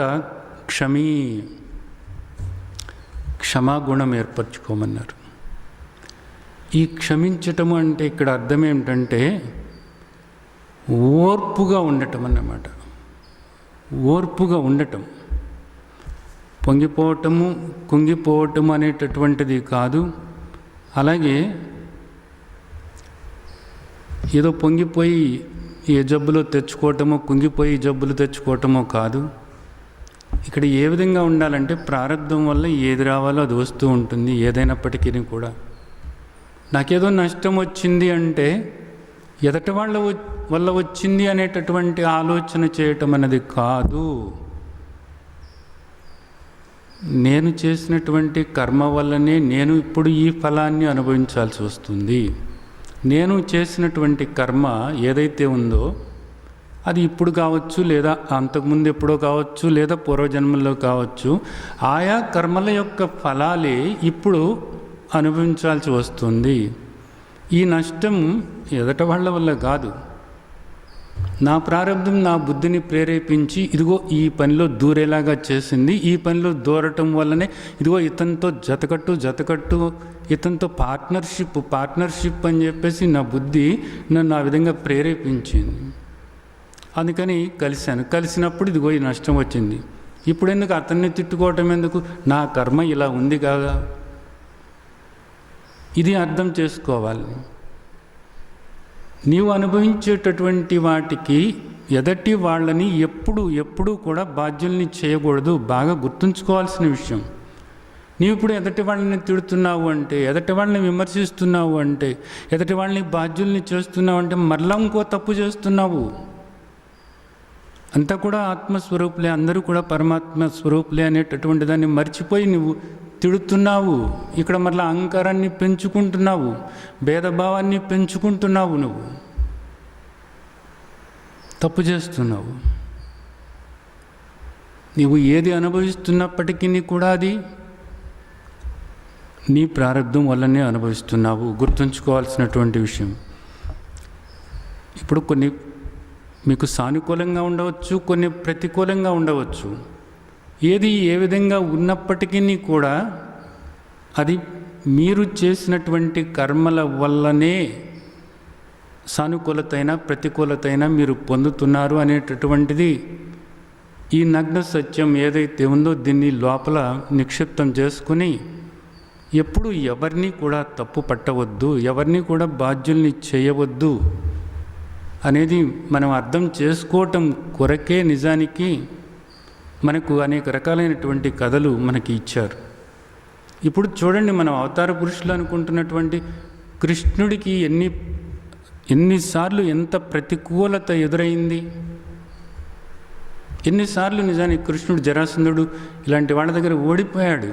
క్షమాగుణం ఏర్పరచుకోమన్నారు. ఈ క్షమించటము అంటే ఇక్కడ అర్థం ఏమిటంటే ఓర్పుగా ఉండటం అన్నమాట. ఓర్పుగా ఉండటం, పొంగిపోవటము కుంగిపోవటము అనేటటువంటిది కాదు. అలాగే ఏదో పొంగిపోయి ఏ జబ్బులో తెచ్చుకోవటమో, కుంగిపోయి జబ్బులు తెచ్చుకోవటమో కాదు. ఇక్కడ ఏ విధంగా ఉండాలంటే ప్రారంధం వల్ల ఏది రావాలో అది వస్తూ ఉంటుంది. ఏదైనప్పటికీ కూడా నాకేదో నష్టం వచ్చింది అంటే ఎదటి వాళ్ళ వల్ల వచ్చింది అనేటటువంటి ఆలోచన చేయటం అనేది కాదు. నేను చేసినటువంటి కర్మ వల్లనే నేను ఇప్పుడు ఈ ఫలాన్ని అనుభవించాల్సి వస్తుంది. నేను చేసినటువంటి కర్మ ఏదైతే ఉందో అది ఇప్పుడు కావచ్చు, లేదా అంతకుముందు ఎప్పుడో కావచ్చు, లేదా పూర్వజన్మల్లో కావచ్చు. ఆయా కర్మల యొక్క ఫలాలే ఇప్పుడు అనుభవించాల్సి వస్తుంది. ఈ నష్టం ఎదట వాళ్ళ వల్ల కాదు. నా ప్రారంధం నా బుద్ధిని ప్రేరేపించి ఇదిగో ఈ పనిలో దూరేలాగా చేసింది. ఈ పనిలో దూరటం వల్లనే ఇదిగో ఇతనితో జతకట్టు ఇతనితో పార్ట్నర్షిప్ అని చెప్పేసి నా బుద్ధి నన్ను ఆ విధంగా ప్రేరేపించింది. అందుకని కలిసినప్పుడు ఇదిగో ఈ నష్టం వచ్చింది. ఇప్పుడు ఎందుకు అతన్ని తిట్టుకోవటం ఎందుకు? నా కర్మ ఇలా ఉంది కదా. ఇది అర్థం చేసుకోవాలి. నీవు అనుభవించేటటువంటి వాటికి ఎదటి వాళ్ళని ఎప్పుడూ కూడా బాధ్యుల్ని చేయకూడదు. బాగా గుర్తుంచుకోవాల్సిన విషయం. నీవు ఇప్పుడు ఎదటి వాళ్ళని తిడుతున్నావు అంటే, ఎదటి వాళ్ళని విమర్శిస్తున్నావు అంటే, ఎదటి వాళ్ళని బాధ్యుల్ని చేస్తున్నావు అంటే మరలా ఇంకో తప్పు చేస్తున్నావు. అంతా కూడా ఆత్మస్వరూపులే, అందరూ కూడా పరమాత్మ స్వరూపులే అనేటటువంటి దాన్ని మర్చిపోయి నువ్వు తిడుతున్నావు. ఇక్కడ మరలా అహంకారాన్ని పెంచుకుంటున్నావు, భేదభావాన్ని పెంచుకుంటున్నావు, నువ్వు తప్పు చేస్తున్నావు. నీవు ఏది అనుభవిస్తున్నప్పటికీ కూడా అది నీ ప్రారంధం వల్లనే అనుభవిస్తున్నావు. గుర్తుంచుకోవాల్సినటువంటి విషయం. ఇప్పుడు కొన్ని మీకు సానుకూలంగా ఉండవచ్చు, కొన్ని ప్రతికూలంగా ఉండవచ్చు. ఏది ఏ విధంగా ఉన్నప్పటికీ కూడా అది మీరు చేసినటువంటి కర్మల వల్లనే సానుకూలతైన ప్రతికూలతైన మీరు పొందుతున్నారు అనేటటువంటిది ఈ నగ్న సత్యం ఏదైతే ఉందో దీన్ని లోపల నిక్షిప్తం చేసుకుని ఎప్పుడు ఎవరిని కూడా తప్పు పట్టవద్దు, ఎవరిని కూడా బాధ్యుల్ని చేయవద్దు అనేది మనం అర్థం చేసుకోవటం కొరకే నిజానికి మనకు అనేక రకాలైనటువంటి కథలు మనకి ఇచ్చారు. ఇప్పుడు చూడండి, మనం అవతార పురుషులు అనుకుంటున్నటువంటి కృష్ణుడికి ఎన్నిసార్లు ఎంత ప్రతికూలత ఎదురైంది. ఎన్నిసార్లు నిజానికి కృష్ణుడు జరాసంధుడు ఇలాంటి వాళ్ళ దగ్గర ఓడిపోయాడు.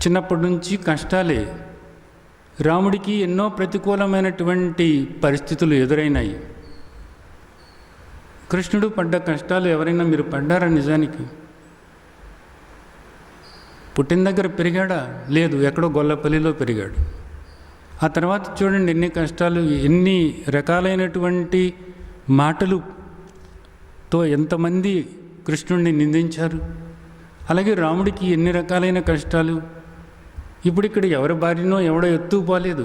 చిన్నప్పటి నుంచి కష్టాలే. రాముడికి ఎన్నో ప్రతికూలమైనటువంటి పరిస్థితులు ఎదురైనాయి. కృష్ణుడు పడ్డ కష్టాలు ఎవరైనా మీరు పడ్డారా? నిజానికి పుట్టిన దగ్గర పెరిగాడా? లేదు, ఎక్కడో గొల్లపల్లిలో పెరిగాడు. ఆ తర్వాత చూడండి ఎన్ని కష్టాలు, ఎన్ని రకాలైనటువంటి మాటలుతో ఎంతమంది కృష్ణుడిని నిందించారు. అలాగే రాముడికి ఎన్ని రకాలైన కష్టాలు. ఇప్పుడు ఇక్కడ ఎవరి భార్యనో ఎవడో ఎత్తుకుపోలేదు,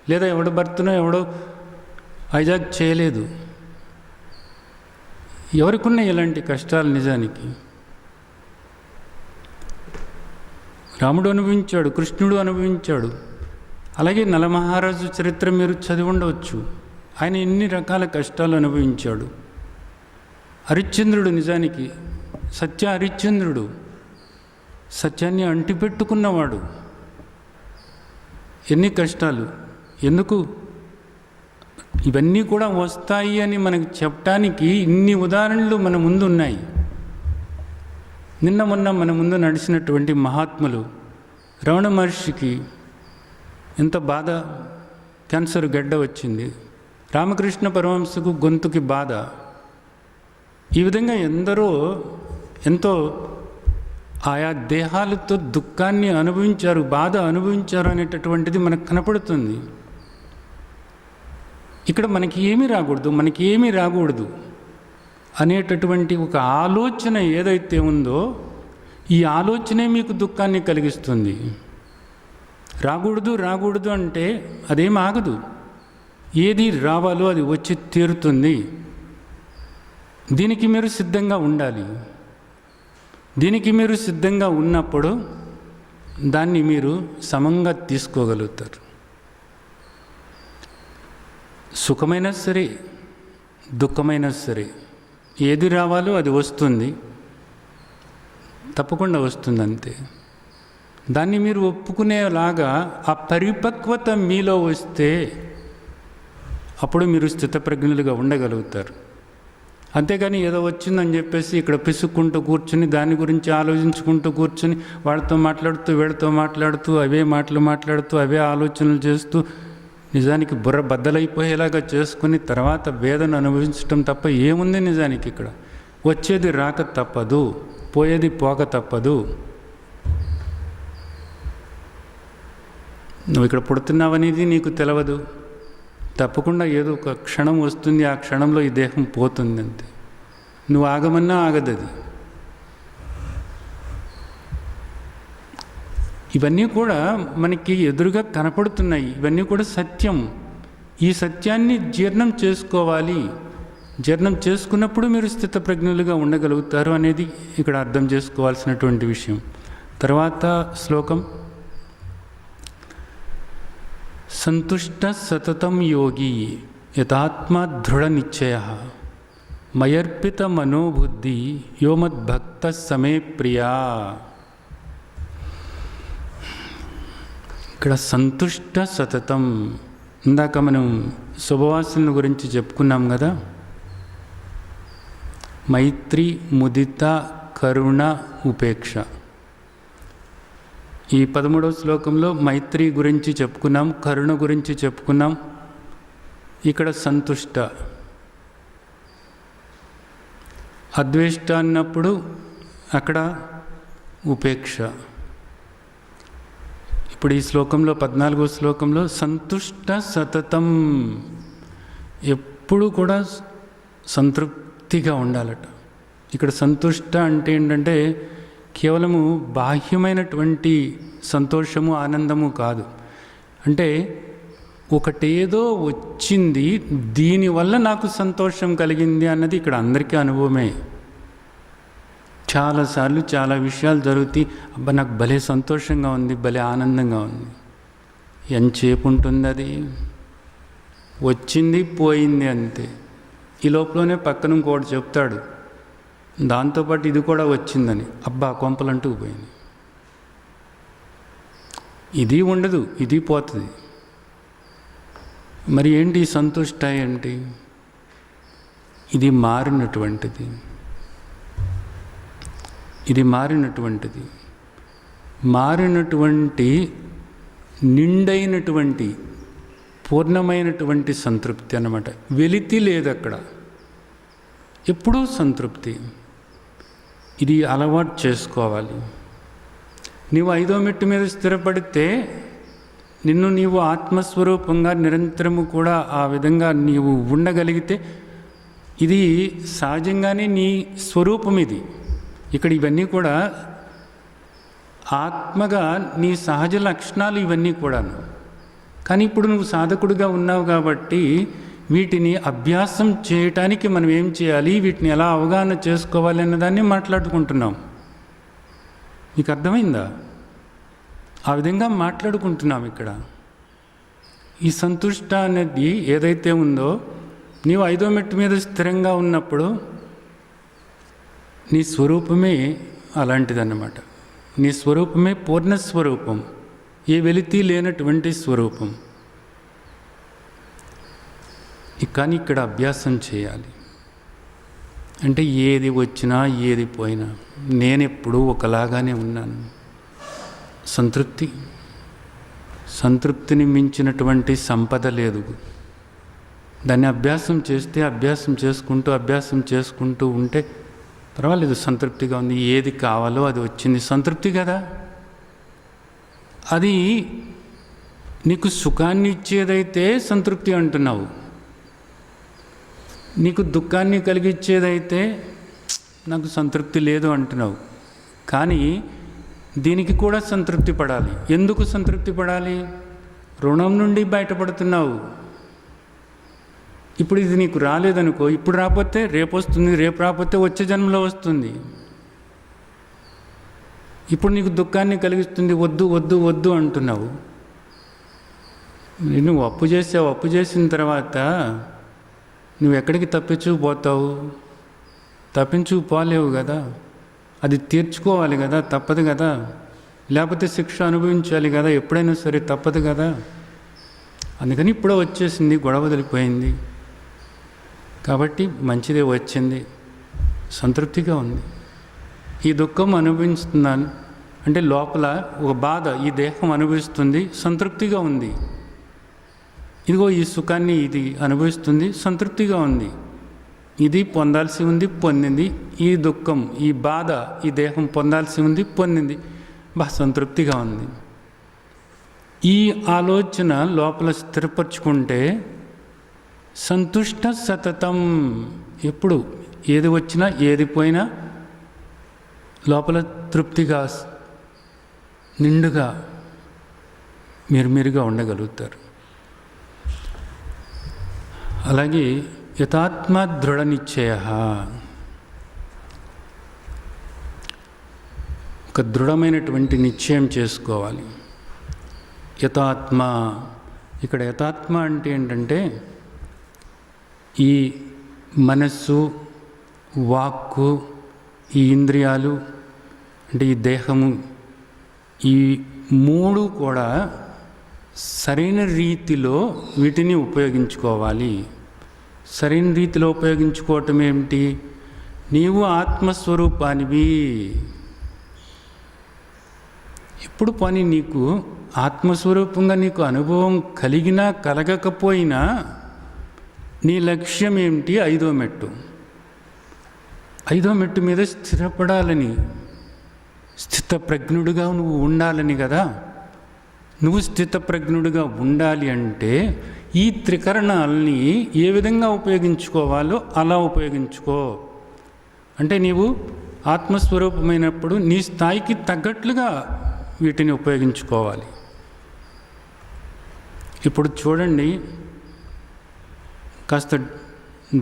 లేదా ఎవడ భర్తనో ఎవడో హైజాక్ చేయలేదు. ఎవరికున్న ఇలాంటి కష్టాలు నిజానికి రాముడు అనుభవించాడు, కృష్ణుడు అనుభవించాడు. అలాగే నలమహారాజు చరిత్ర మీరు చదివి ఉండవచ్చు. ఆయన ఎన్ని రకాల కష్టాలు అనుభవించాడు. హరిశ్చంద్రుడు నిజానికి హరిశ్చంద్రుడు సత్యాన్ని అంటిపెట్టుకున్నవాడు. ఎన్ని కష్టాలు. ఎందుకు ఇవన్నీ కూడా వస్తాయి అని మనకు చెప్పడానికి ఇన్ని ఉదాహరణలు మన ముందు ఉన్నాయి. నిన్న మొన్న మన ముందు నడిచినటువంటి మహాత్ములు, రమణ మహర్షికి ఎంత బాధ, క్యాన్సర్ గడ్డ వచ్చింది. రామకృష్ణ పరమహంసకు గొంతుకి బాధ. ఈ విధంగా ఎంతో ఆయా దేహాలతో దుఃఖాన్ని అనుభవించారు, బాధ అనుభవించారు అనేటటువంటిది మనకు కనపడుతుంది. ఇక్కడ మనకి ఏమీ రాకూడదు అనేటటువంటి ఒక ఆలోచన ఏదైతే ఉందో ఈ ఆలోచనే మీకు దుఃఖాన్ని కలిగిస్తుంది. రాకూడదు అంటే అదేం ఆగదు. ఏది రావాలో అది వచ్చి తీరుతుంది. దీనికి మీరు సిద్ధంగా ఉండాలి. దీనికి మీరు సిద్ధంగా ఉన్నప్పుడు దాన్ని మీరు సమంగా తీసుకోగలుగుతారు. సుఖమైనా సరే దుఃఖమైనా సరే ఏది రావాలో అది వస్తుంది, తప్పకుండా వస్తుంది, అంతే. దాన్ని మీరు ఒప్పుకునేలాగా ఆ పరిపక్వత మీలో వస్తే అప్పుడు మీరు స్థితప్రజ్ఞులుగా ఉండగలుగుతారు. అంతేగాని ఏదో వచ్చిందని చెప్పేసి ఇక్కడ పిసుక్కుంటూ కూర్చుని దాని గురించి ఆలోచించుకుంటూ కూర్చుని వాళ్ళతో మాట్లాడుతూ వీళ్ళతో మాట్లాడుతూ అవే మాటలు మాట్లాడుతూ అవే ఆలోచనలు చేస్తూ నిజానికి బుర్ర బద్దలైపోయేలాగా చేసుకుని తర్వాత వేదన అనుభవించటం తప్ప ఏముంది నిజానికి? ఇక్కడ వచ్చేది రాక తప్పదు, పోయేది పోక తప్పదు. నువ్వు ఇక్కడ పుడుతున్నావనేది నీకు తెలవదు. తప్పకుండా ఏదో ఒక క్షణం వస్తుంది, ఆ క్షణంలో ఈ దేహం పోతుంది, అంతే. నువ్వు ఆగమన్నా ఆగదది. ఇవన్నీ కూడా మనకి ఎదురుగా కనపడుతున్నాయి. ఇవన్నీ కూడా సత్యం. ఈ సత్యాన్ని జీర్ణం చేసుకోవాలి. జీర్ణం చేసుకున్నప్పుడు మీరు స్థితప్రజ్ఞులుగా ఉండగలుగుతారు అనేది ఇక్కడ అర్థం చేసుకోవాల్సినటువంటి విషయం. తర్వాత శ్లోకం, సంతుష్ట సతతం యోగి యథాత్మ దృఢ నిశ్చయ మయర్పిత మనోబుద్ధి యోమద్భక్త సమే ప్రియా. ఇక్కడ సంతుష్ట సతతం. ఇందాక మనం శుభవాసనల గురించి చెప్పుకున్నాం కదా. మైత్రి, ముదిత, కరుణ, ఉపేక్ష. ఈ 13వ శ్లోకంలో మైత్రి గురించి చెప్పుకున్నాం, కరుణ గురించి చెప్పుకున్నాం. ఇక్కడ సంతుష్ట. అద్వేష్ట అన్నప్పుడు అక్కడ ఉపేక్ష. ఇప్పుడు ఈ శ్లోకంలో 14వ శ్లోకంలో సంతుష్ట సతతం, ఎప్పుడు కూడా సంతృప్తిగా ఉండాలట. ఇక్కడ సంతుష్ట అంటే ఏంటంటే కేవలము బాహ్యమైనటువంటి సంతోషము, ఆనందము కాదు. అంటే ఒకటేదో వచ్చింది, దీనివల్ల నాకు సంతోషం కలిగింది అన్నది ఇక్కడ అందరికీ అనుభవమే. చాలాసార్లు చాలా విషయాలు జరుగుతాయి, అబ్బా నాకు భలే సంతోషంగా ఉంది, భలే ఆనందంగా ఉంది. ఎంతసేపు ఉంటుంది అది? వచ్చింది పోయింది అంతే. ఈ లోపలనే పక్కన ఇంకోటి చెప్తాడు, దాంతోపాటు ఇది కూడా వచ్చిందని, అబ్బా కొంపలంటూ పోయింది. ఇది ఉండదు, ఇది పోతుంది. మరి ఏంటి సంతుష్ట ఏంటి? ఇది మారినటువంటిది, ఇది మారినటువంటిది. మారినటువంటి నిండైనటువంటి పూర్ణమైనటువంటి సంతృప్తి అన్నమాట. వెలితి లేదు అక్కడ, ఎప్పుడూ సంతృప్తి. ఇది అలవాటు చేసుకోవాలి. నీవు 5వ మెట్టు మీద స్థిరపడితే నిన్ను నీవు ఆత్మస్వరూపంగా నిరంతరము కూడా ఆ విధంగా నీవు ఉండగలిగితే ఇది సహజంగానే నీ స్వరూపం. ఇది ఇక్కడ ఇవన్నీ కూడా ఆత్మగా నీ సహజ లక్షణాలు ఇవన్నీ కూడాను. కానీ ఇప్పుడు నువ్వు సాధకుడిగా ఉన్నావు కాబట్టి వీటిని అభ్యాసం చేయటానికి మనం ఏం చేయాలి, వీటిని ఎలా అవగాహన చేసుకోవాలి అన్నదాన్ని మాట్లాడుకుంటున్నాం. మీకు అర్థమైందా? ఆ విధంగా మాట్లాడుకుంటున్నాం ఇక్కడ. ఈ సంతుష్ట అనేది ఏదైతే ఉందో, నీవు 5వ మెట్టు మీద స్థిరంగా ఉన్నప్పుడు నీ స్వరూపమే అలాంటిదన్నమాట. నీ స్వరూపమే పూర్ణస్వరూపం, ఏ వెలితి లేనటువంటి స్వరూపం. కానీ ఇక్కడ అభ్యాసం చేయాలి. అంటే ఏది వచ్చినా ఏది పోయినా నేనెప్పుడూ ఒకలాగానే ఉన్నాను. సంతృప్తి, సంతృప్తిని మించినటువంటి సంపద లేదు. దాన్ని అభ్యాసం చేస్తే అభ్యాసం చేసుకుంటూ ఉంటే పర్వాలేదు, సంతృప్తిగా ఉంది. ఏది కావాలో అది వచ్చింది, సంతృప్తి కదా. అది నీకు సుఖాన్ని ఇచ్చేదైతే సంతృప్తి అంటున్నావు, నీకు దుఃఖాన్ని కలిగించేదైతే నాకు సంతృప్తి లేదు అంటున్నావు. కానీ దీనికి కూడా సంతృప్తి పడాలి. ఎందుకు సంతృప్తి పడాలి? రుణం నుండి బయటపడుతున్నావు. ఇప్పుడు ఇది నీకు రాలేదనుకో, ఇప్పుడు రాకపోతే రేపు వస్తుంది, రేపు రాకపోతే వచ్చే జన్మలో వస్తుంది. ఇప్పుడు నీకు దుఃఖాన్ని కలిగిస్తుంది, వద్దు వద్దు వద్దు అంటున్నావు. నువ్వు అప్పు చేసావు, అప్పు చేసిన తర్వాత నువ్వు ఎక్కడికి తప్పించుకుపోతావు? తప్పించుకుపోలేవు కదా, అది తీర్చుకోవాలి కదా, తప్పదు కదా. లేకపోతే శిక్ష అనుభవించాలి కదా, ఎప్పుడైనా సరే తప్పదు కదా. అందుకని ఇప్పుడో వచ్చేసింది, గొడవ వదిలిపోయింది కాబట్టి మంచిదే వచ్చింది, సంతృప్తిగా ఉంది. ఈ దుఃఖం అనుభవిస్తున్నాను అంటే లోపల ఒక బాధ ఈ దేహం అనుభవిస్తుంది, సంతృప్తిగా ఉంది. ఇదిగో ఈ సుఖాన్ని ఇది అనుభవిస్తుంది, సంతృప్తిగా ఉంది. ఇది పొందాల్సి ఉంది, పొందింది. ఈ దుఃఖం ఈ బాధ ఈ దేహం పొందాల్సి ఉంది, పొందింది, సంతృప్తిగా ఉంది. ఈ ఆలోచన లోపల స్థిరపరచుకుంటే సంతుష్ట సతతం, ఎప్పుడు ఏది వచ్చినా ఏది పోయినా లోపల తృప్తిగా నిండుగా మీరుగా ఉండగలుగుతారు. అలాగే యథాత్మ దృఢ నిశ్చయ, ఒక దృఢమైనటువంటి నిశ్చయం చేసుకోవాలి. యథాత్మ, ఇక్కడ యథాత్మ అంటే ఏంటంటే ఈ మనస్సు వాక్కు, ఈ ఇంద్రియాలు అంటే ఈ దేహము, ఈ మూడు కూడా సరైన రీతిలో వీటిని ఉపయోగించుకోవాలి. సరైన రీతిలో ఉపయోగించుకోవటం ఏమిటి? నీవు ఆత్మస్వరూపానివి. ఇప్పుడు పని నీకు ఆత్మస్వరూపంగా నీకు అనుభవం కలిగినా కలగకపోయినా నీ లక్ష్యం ఏమిటి? 5వ మెట్టు. 5వ మెట్టు మీద స్థిరపడాలని, స్థితప్రజ్ఞుడిగా నువ్వు ఉండాలని కదా. నువ్వు స్థితప్రజ్ఞుడిగా ఉండాలి అంటే ఈ త్రికరణాలని ఏ విధంగా ఉపయోగించుకోవాలో అలా ఉపయోగించుకో. అంటే నీవు ఆత్మస్వరూపమైనప్పుడు నీ స్థాయికి తగ్గట్లుగా వీటిని ఉపయోగించుకోవాలి. ఇప్పుడు చూడండి, కాస్త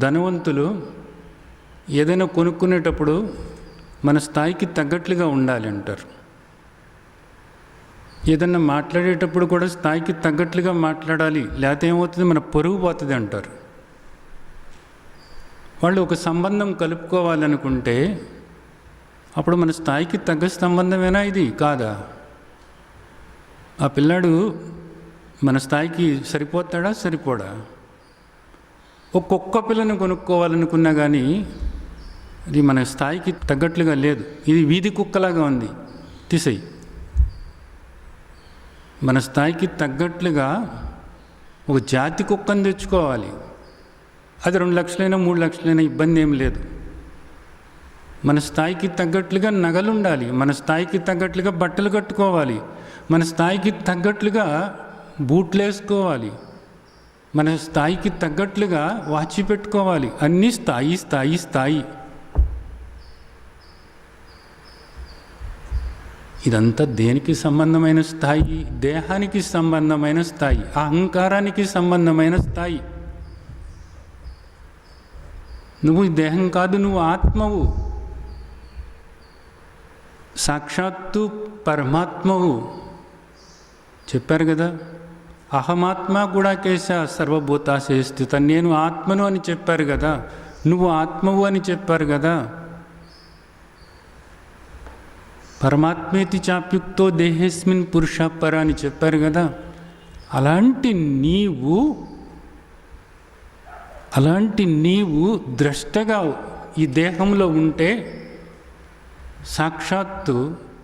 ధనవంతులు ఏదైనా కొనుక్కునేటప్పుడు మన స్థాయికి తగ్గట్లుగా ఉండాలి అంటారు. ఏదన్నా మాట్లాడేటప్పుడు కూడా స్థాయికి తగ్గట్లుగా మాట్లాడాలి, లేకపోతే ఏమవుతుంది, మన పరువు పోతుంది అంటారు. వాళ్ళు ఒక సంబంధం కలుపుకోవాలనుకుంటే అప్పుడు మన స్థాయికి తగ్గ సంబంధమేనా ఇది? కాదా? ఆ పిల్లాడు మన స్థాయికి సరిపోతాడా? సరిపోడా? ఒక్కొక్క పిల్లని కొనుక్కోవాలనుకున్నా కానీ ఇది మన స్థాయికి తగ్గట్లుగా లేదు. ఇది వీధి కుక్కలాగా ఉంది, తీసేయి. మన స్థాయికి తగ్గట్లుగా ఒక జాతి కుక్కను తెచ్చుకోవాలి. అది 2 లక్షలైనా 3 లక్షలైనా ఇబ్బంది ఏం లేదు. మన స్థాయికి తగ్గట్లుగా నగలు ఉండాలి, మన స్థాయికి తగ్గట్లుగా బట్టలు కట్టుకోవాలి, మన స్థాయికి తగ్గట్లుగా బూట్లు వేసుకోవాలి, మన స్థాయికి తగ్గట్లుగా వాచి పెట్టుకోవాలి. అన్నీ స్థాయి స్థాయి స్థాయి. ఇదంతా దేనికి సంబంధమైన స్థాయి? దేహానికి సంబంధమైన స్థాయి, అహంకారానికి సంబంధమైన స్థాయి. నువ్వు దేహం కాదు, నువ్వు ఆత్మవు, సాక్షాత్తు పరమాత్మవు. చెప్పారు కదా, అహమాత్మ కూడా కేశ సర్వభూతాశే స్థిత. నేను ఆత్మను అని చెప్పారు కదా, నువ్వు ఆత్మవు అని చెప్పారు కదా. పరమాత్మేతి చాప్యుక్తో దేహేస్మిన్ పురుష పర అని చెప్పారు కదా. అలాంటి నీవు ద్రష్టగా ఈ దేహంలో ఉంటే సాక్షాత్తు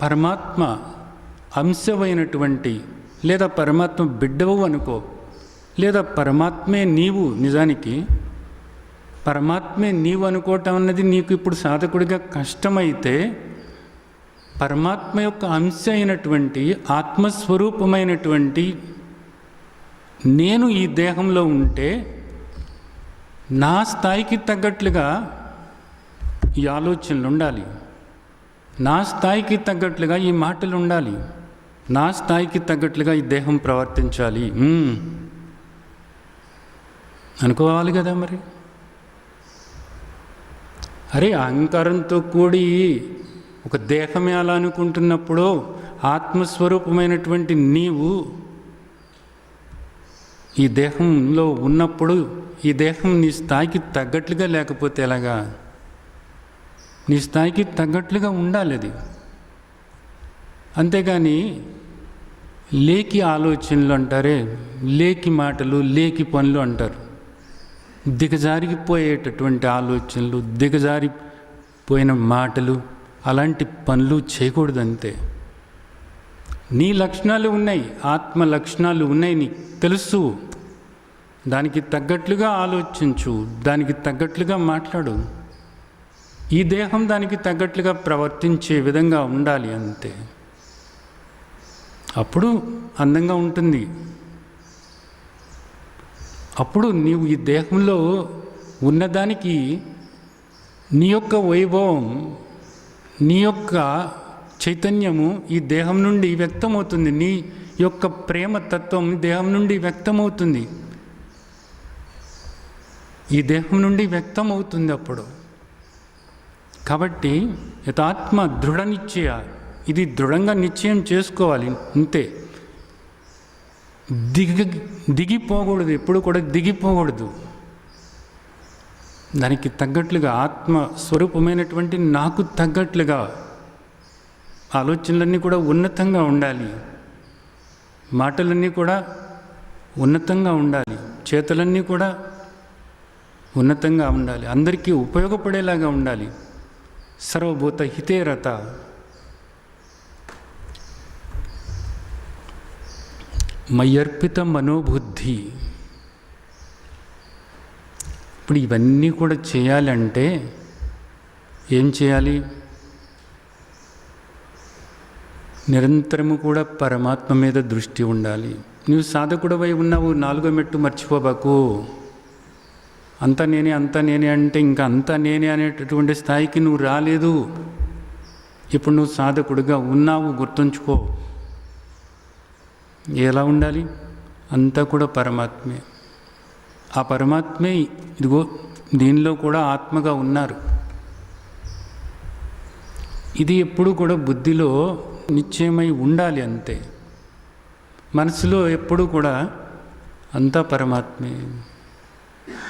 పరమాత్మ అంశమైనటువంటి, లేదా పరమాత్మ బిడ్డవు అనుకో, లేదా పరమాత్మే నీవు. నిజానికి పరమాత్మే నీవు అనుకోవటం అన్నది నీకు ఇప్పుడు సాధకుడిగా కష్టమైతే, పరమాత్మ యొక్క అంశ అయినటువంటి ఆత్మస్వరూపమైనటువంటి నేను ఈ దేహంలో ఉంటే నా స్థాయికి తగ్గట్లుగా ఈ ఆలోచనలు ఉండాలి, నా స్థాయికి తగ్గట్లుగా ఈ మాటలు ఉండాలి, నా స్థాయికి తగ్గట్లుగా ఈ దేహం ప్రవర్తించాలి అనుకోవాలి కదా. మరి అరే, అహంకారంతో కూడి ఒక దేహమే అలా అనుకుంటున్నప్పుడు ఆత్మస్వరూపమైనటువంటి నీవు ఈ దేహంలో ఉన్నప్పుడు ఈ దేహం నీ స్థాయికి తగ్గట్లుగా లేకపోతే ఎలాగా? నీ స్థాయికి తగ్గట్లుగా ఉండాలి అది. అంతేగాని లేకి ఆలోచనలు అంటారే, లేకి మాటలు, లేకి పనులు అంటారు. దిగజారిపోయేటటువంటి ఆలోచనలు, దిగజారిపోయిన మాటలు, అలాంటి పనులు చేయకూడదు. అంతే. నీ లక్షణాలు ఉన్నాయి, ఆత్మ లక్షణాలు ఉన్నాయి, నీకు తెలుసు. దానికి తగ్గట్లుగా ఆలోచించు, దానికి తగ్గట్లుగా మాట్లాడు. ఈ దేహం దానికి తగ్గట్లుగా ప్రవర్తించే విధంగా ఉండాలి, అంతే. అప్పుడు అందంగా ఉంటుంది. అప్పుడు నీవు ఈ దేహంలో ఉన్నదానికి నీ యొక్క వైభవం, నీ యొక్క చైతన్యము ఈ దేహం నుండి వ్యక్తమవుతుంది. నీ యొక్క ప్రేమ తత్వం దేహం నుండి వ్యక్తమవుతుంది, ఈ దేహం నుండి వ్యక్తమవుతుంది అప్పుడు. కాబట్టి యథాత్మ దృఢ నిశ్చయ, ఇది దృఢంగా నిశ్చయం చేసుకోవాలి, అంతే. దిగిపోకూడదు, ఎప్పుడు కూడా దిగిపోకూడదు. దానికి తగ్గట్లుగా ఆత్మస్వరూపమైనటువంటి నాకు తగ్గట్లుగా ఆలోచనలన్నీ కూడా ఉన్నతంగా ఉండాలి, మాటలన్నీ కూడా ఉన్నతంగా ఉండాలి, చేతలన్నీ కూడా ఉన్నతంగా ఉండాలి, అందరికీ ఉపయోగపడేలాగా ఉండాలి. సర్వభూత హితేరత. మయ్యర్పిత మనోబుద్ధి. ఇప్పుడు ఇవన్నీ కూడా చేయాలంటే ఏం చేయాలి? నిరంతరము కూడా పరమాత్మ మీద దృష్టి ఉండాలి. నువ్వు సాధకుడవై ఉన్నావు, 4వ మెట్టు మర్చిపోబాకు. అంతా నేనే అంటే ఇంకా అంతా నేనే అనేటటువంటి స్థాయికి నువ్వు రాలేదు. ఇప్పుడు నువ్వు సాధకుడిగా ఉన్నావు, గుర్తుంచుకో. ఎలా ఉండాలి? అంతా కూడా పరమాత్మే. ఆ పరమాత్మే ఇదిగో దీనిలో కూడా ఆత్మగా ఉన్నారు. ఇది ఎప్పుడు కూడా బుద్ధిలో నిశ్చయమై ఉండాలి. అంతే. మనసులో ఎప్పుడు కూడా అంతా పరమాత్మే,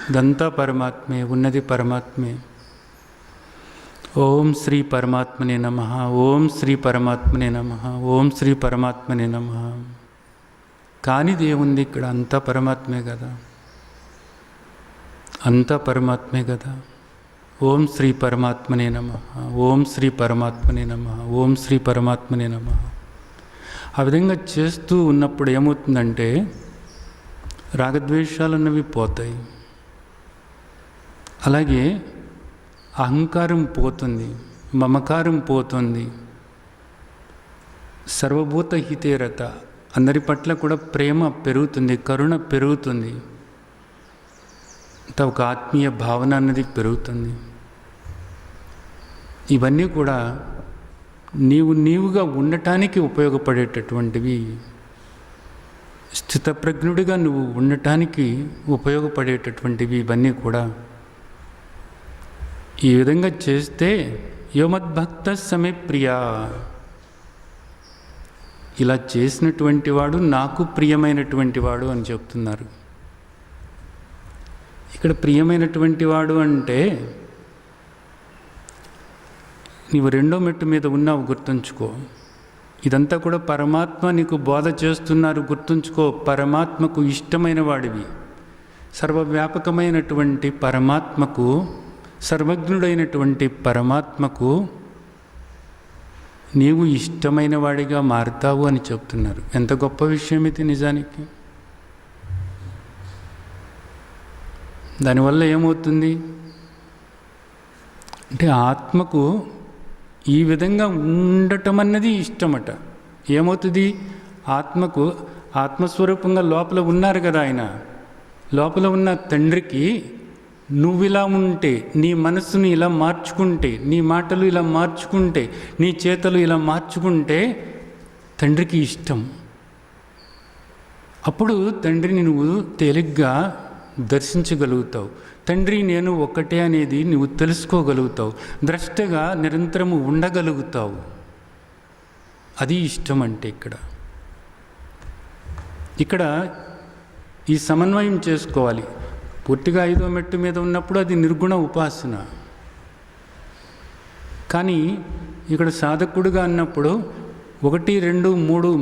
ఇదంతా పరమాత్మే, ఉన్నది పరమాత్మే. ఓం శ్రీ పరమాత్మనే నమః. ఓం శ్రీ పరమాత్మనే నమః. ఓం శ్రీ పరమాత్మనే నమః. కానిది ఏముంది ఇక్కడ? అంతా పరమాత్మే కదా, అంతా పరమాత్మే కదా. ఓం శ్రీ పరమాత్మనే నమః. ఓం శ్రీ పరమాత్మనే నమః. ఓం శ్రీ పరమాత్మనే నమః. ఆ విధంగా చేస్తూ ఉన్నప్పుడు ఏమవుతుందంటే రాగద్వేషాలన్నవి పోతాయి. అలాగే అహంకారం పోతుంది, మమకారం పోతుంది. సర్వభూత హితేరత. అందరి పట్ల కూడా ప్రేమ పెరుగుతుంది, కరుణ పెరుగుతుంది, ఒక ఆత్మీయ భావన అన్నది పెరుగుతుంది. ఇవన్నీ కూడా నీవుగా ఉండటానికి ఉపయోగపడేటటువంటివి. స్థితప్రజ్ఞుడిగా నువ్వు ఉండటానికి ఉపయోగపడేటటువంటివి ఇవన్నీ కూడా. ఈ విధంగా చేస్తే యోమద్భక్త సమే ప్రియా. ఇలా చేసినటువంటి వాడు నాకు ప్రియమైనటువంటి వాడు అని చెప్తున్నారు. ఇక్కడ ప్రియమైనటువంటి వాడు అంటే నీవు 2వ మెట్టు మీద ఉన్నావు, గుర్తుంచుకో. ఇదంతా కూడా పరమాత్మ నీకు బోధ చేస్తున్నారు, గుర్తుంచుకో. పరమాత్మకు ఇష్టమైన వాడివి. సర్వవ్యాపకమైనటువంటి పరమాత్మకు, సర్వజ్ఞుడైనటువంటి పరమాత్మకు నీవు ఇష్టమైన వాడిగా మారుతావు అని చెప్తున్నారు. ఎంత గొప్ప విషయం ఇది నిజానికి. దానివల్ల ఏమవుతుంది అంటే ఆత్మకు ఈ విధంగా ఉండటం అన్నది ఇష్టమట. ఏమవుతుంది? ఆత్మకు ఆత్మస్వరూపంగా లోపల ఉన్నారు కదా ఆయన. లోపల ఉన్న తండ్రికి నువ్వు ఇలా ఉంటే, నీ మనస్సును ఇలా మార్చుకుంటే, నీ మాటలు ఇలా మార్చుకుంటే, నీ చేతలు ఇలా మార్చుకుంటే తండ్రికి ఇష్టం. అప్పుడు తండ్రిని నువ్వు తేలిగ్గా దర్శించగలుగుతావు. తండ్రి నేను ఒక్కటే అనేది నువ్వు తెలుసుకోగలుగుతావు. ద్రష్టగా నిరంతరము ఉండగలుగుతావు. అది ఇష్టం అంటే. ఇక్కడ ఈ సమన్వయం చేసుకోవాలి. పూర్తిగా 5వ మెట్టు మీద ఉన్నప్పుడు అది నిర్గుణ ఉపాసన. కానీ ఇక్కడ సాధకుడుగా అన్నప్పుడు 1, 2, 3,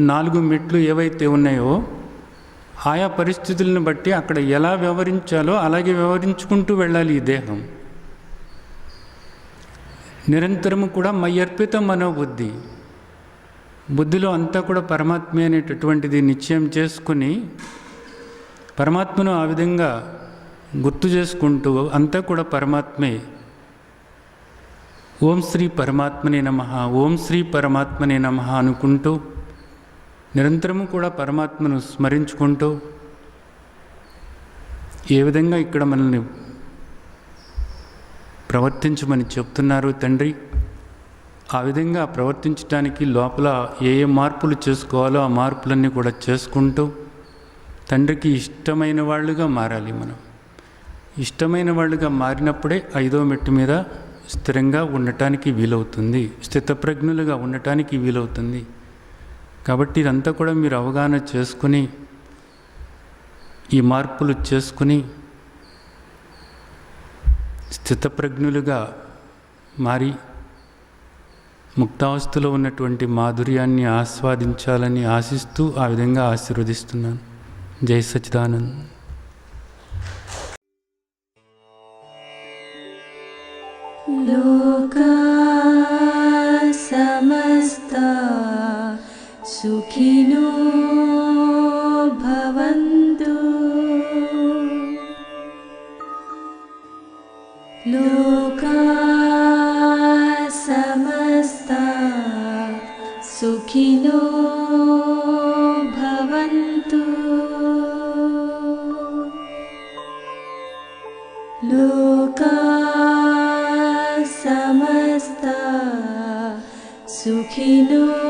4 మెట్లు ఏవైతే ఉన్నాయో ఆయా పరిస్థితులను బట్టి అక్కడ ఎలా వ్యవహరించాలో అలాగే వ్యవహరించుకుంటూ వెళ్ళాలి ఈ దేహం. నిరంతరము కూడా మయ్యర్పిత మనోబుద్ధి. బుద్ధిలో అంతా కూడా పరమాత్మే అనేటటువంటిది నిశ్చయం చేసుకుని పరమాత్మను ఆ విధంగా గుర్తు చేసుకుంటూ అంతా కూడా పరమాత్మే. ఓం శ్రీ పరమాత్మనే నమః. ఓం శ్రీ పరమాత్మనే నమః అనుకుంటూ నిరంతరము కూడా పరమాత్మను స్మరించుకుంటూ ఏ విధంగా ఇక్కడ మనల్ని ప్రవర్తించమని చెప్తున్నారు తండ్రి, ఆ విధంగా ప్రవర్తించడానికి లోపల ఏ మార్పులు చేసుకోవాలో ఆ మార్పులన్నీ కూడా చేసుకుంటూ తండ్రికి ఇష్టమైన వాళ్ళుగా మారాలి. మనం ఇష్టమైన వాళ్ళుగా మారినప్పుడే 5వ మెట్టు మీద స్థిరంగా ఉండటానికి వీలవుతుంది, స్థితప్రజ్ఞులుగా ఉండటానికి వీలవుతుంది. కాబట్టి ఇదంతా కూడా మీరు అవగాహన చేసుకుని ఈ మార్పులు చేసుకుని స్థితప్రజ్ఞులుగా మారి ముక్తావస్థలో ఉన్నటువంటి మాధుర్యాన్ని ఆస్వాదించాలని ఆశిస్తూ ఆ విధంగా ఆశీర్వదిస్తున్నాను. జై సచ్చిదానంద్. లోకా సమస్తా సుఖినో భవంతు. లోకా సమస్తా సుఖినో భవంతు. లోకా సమస్తా సుఖినో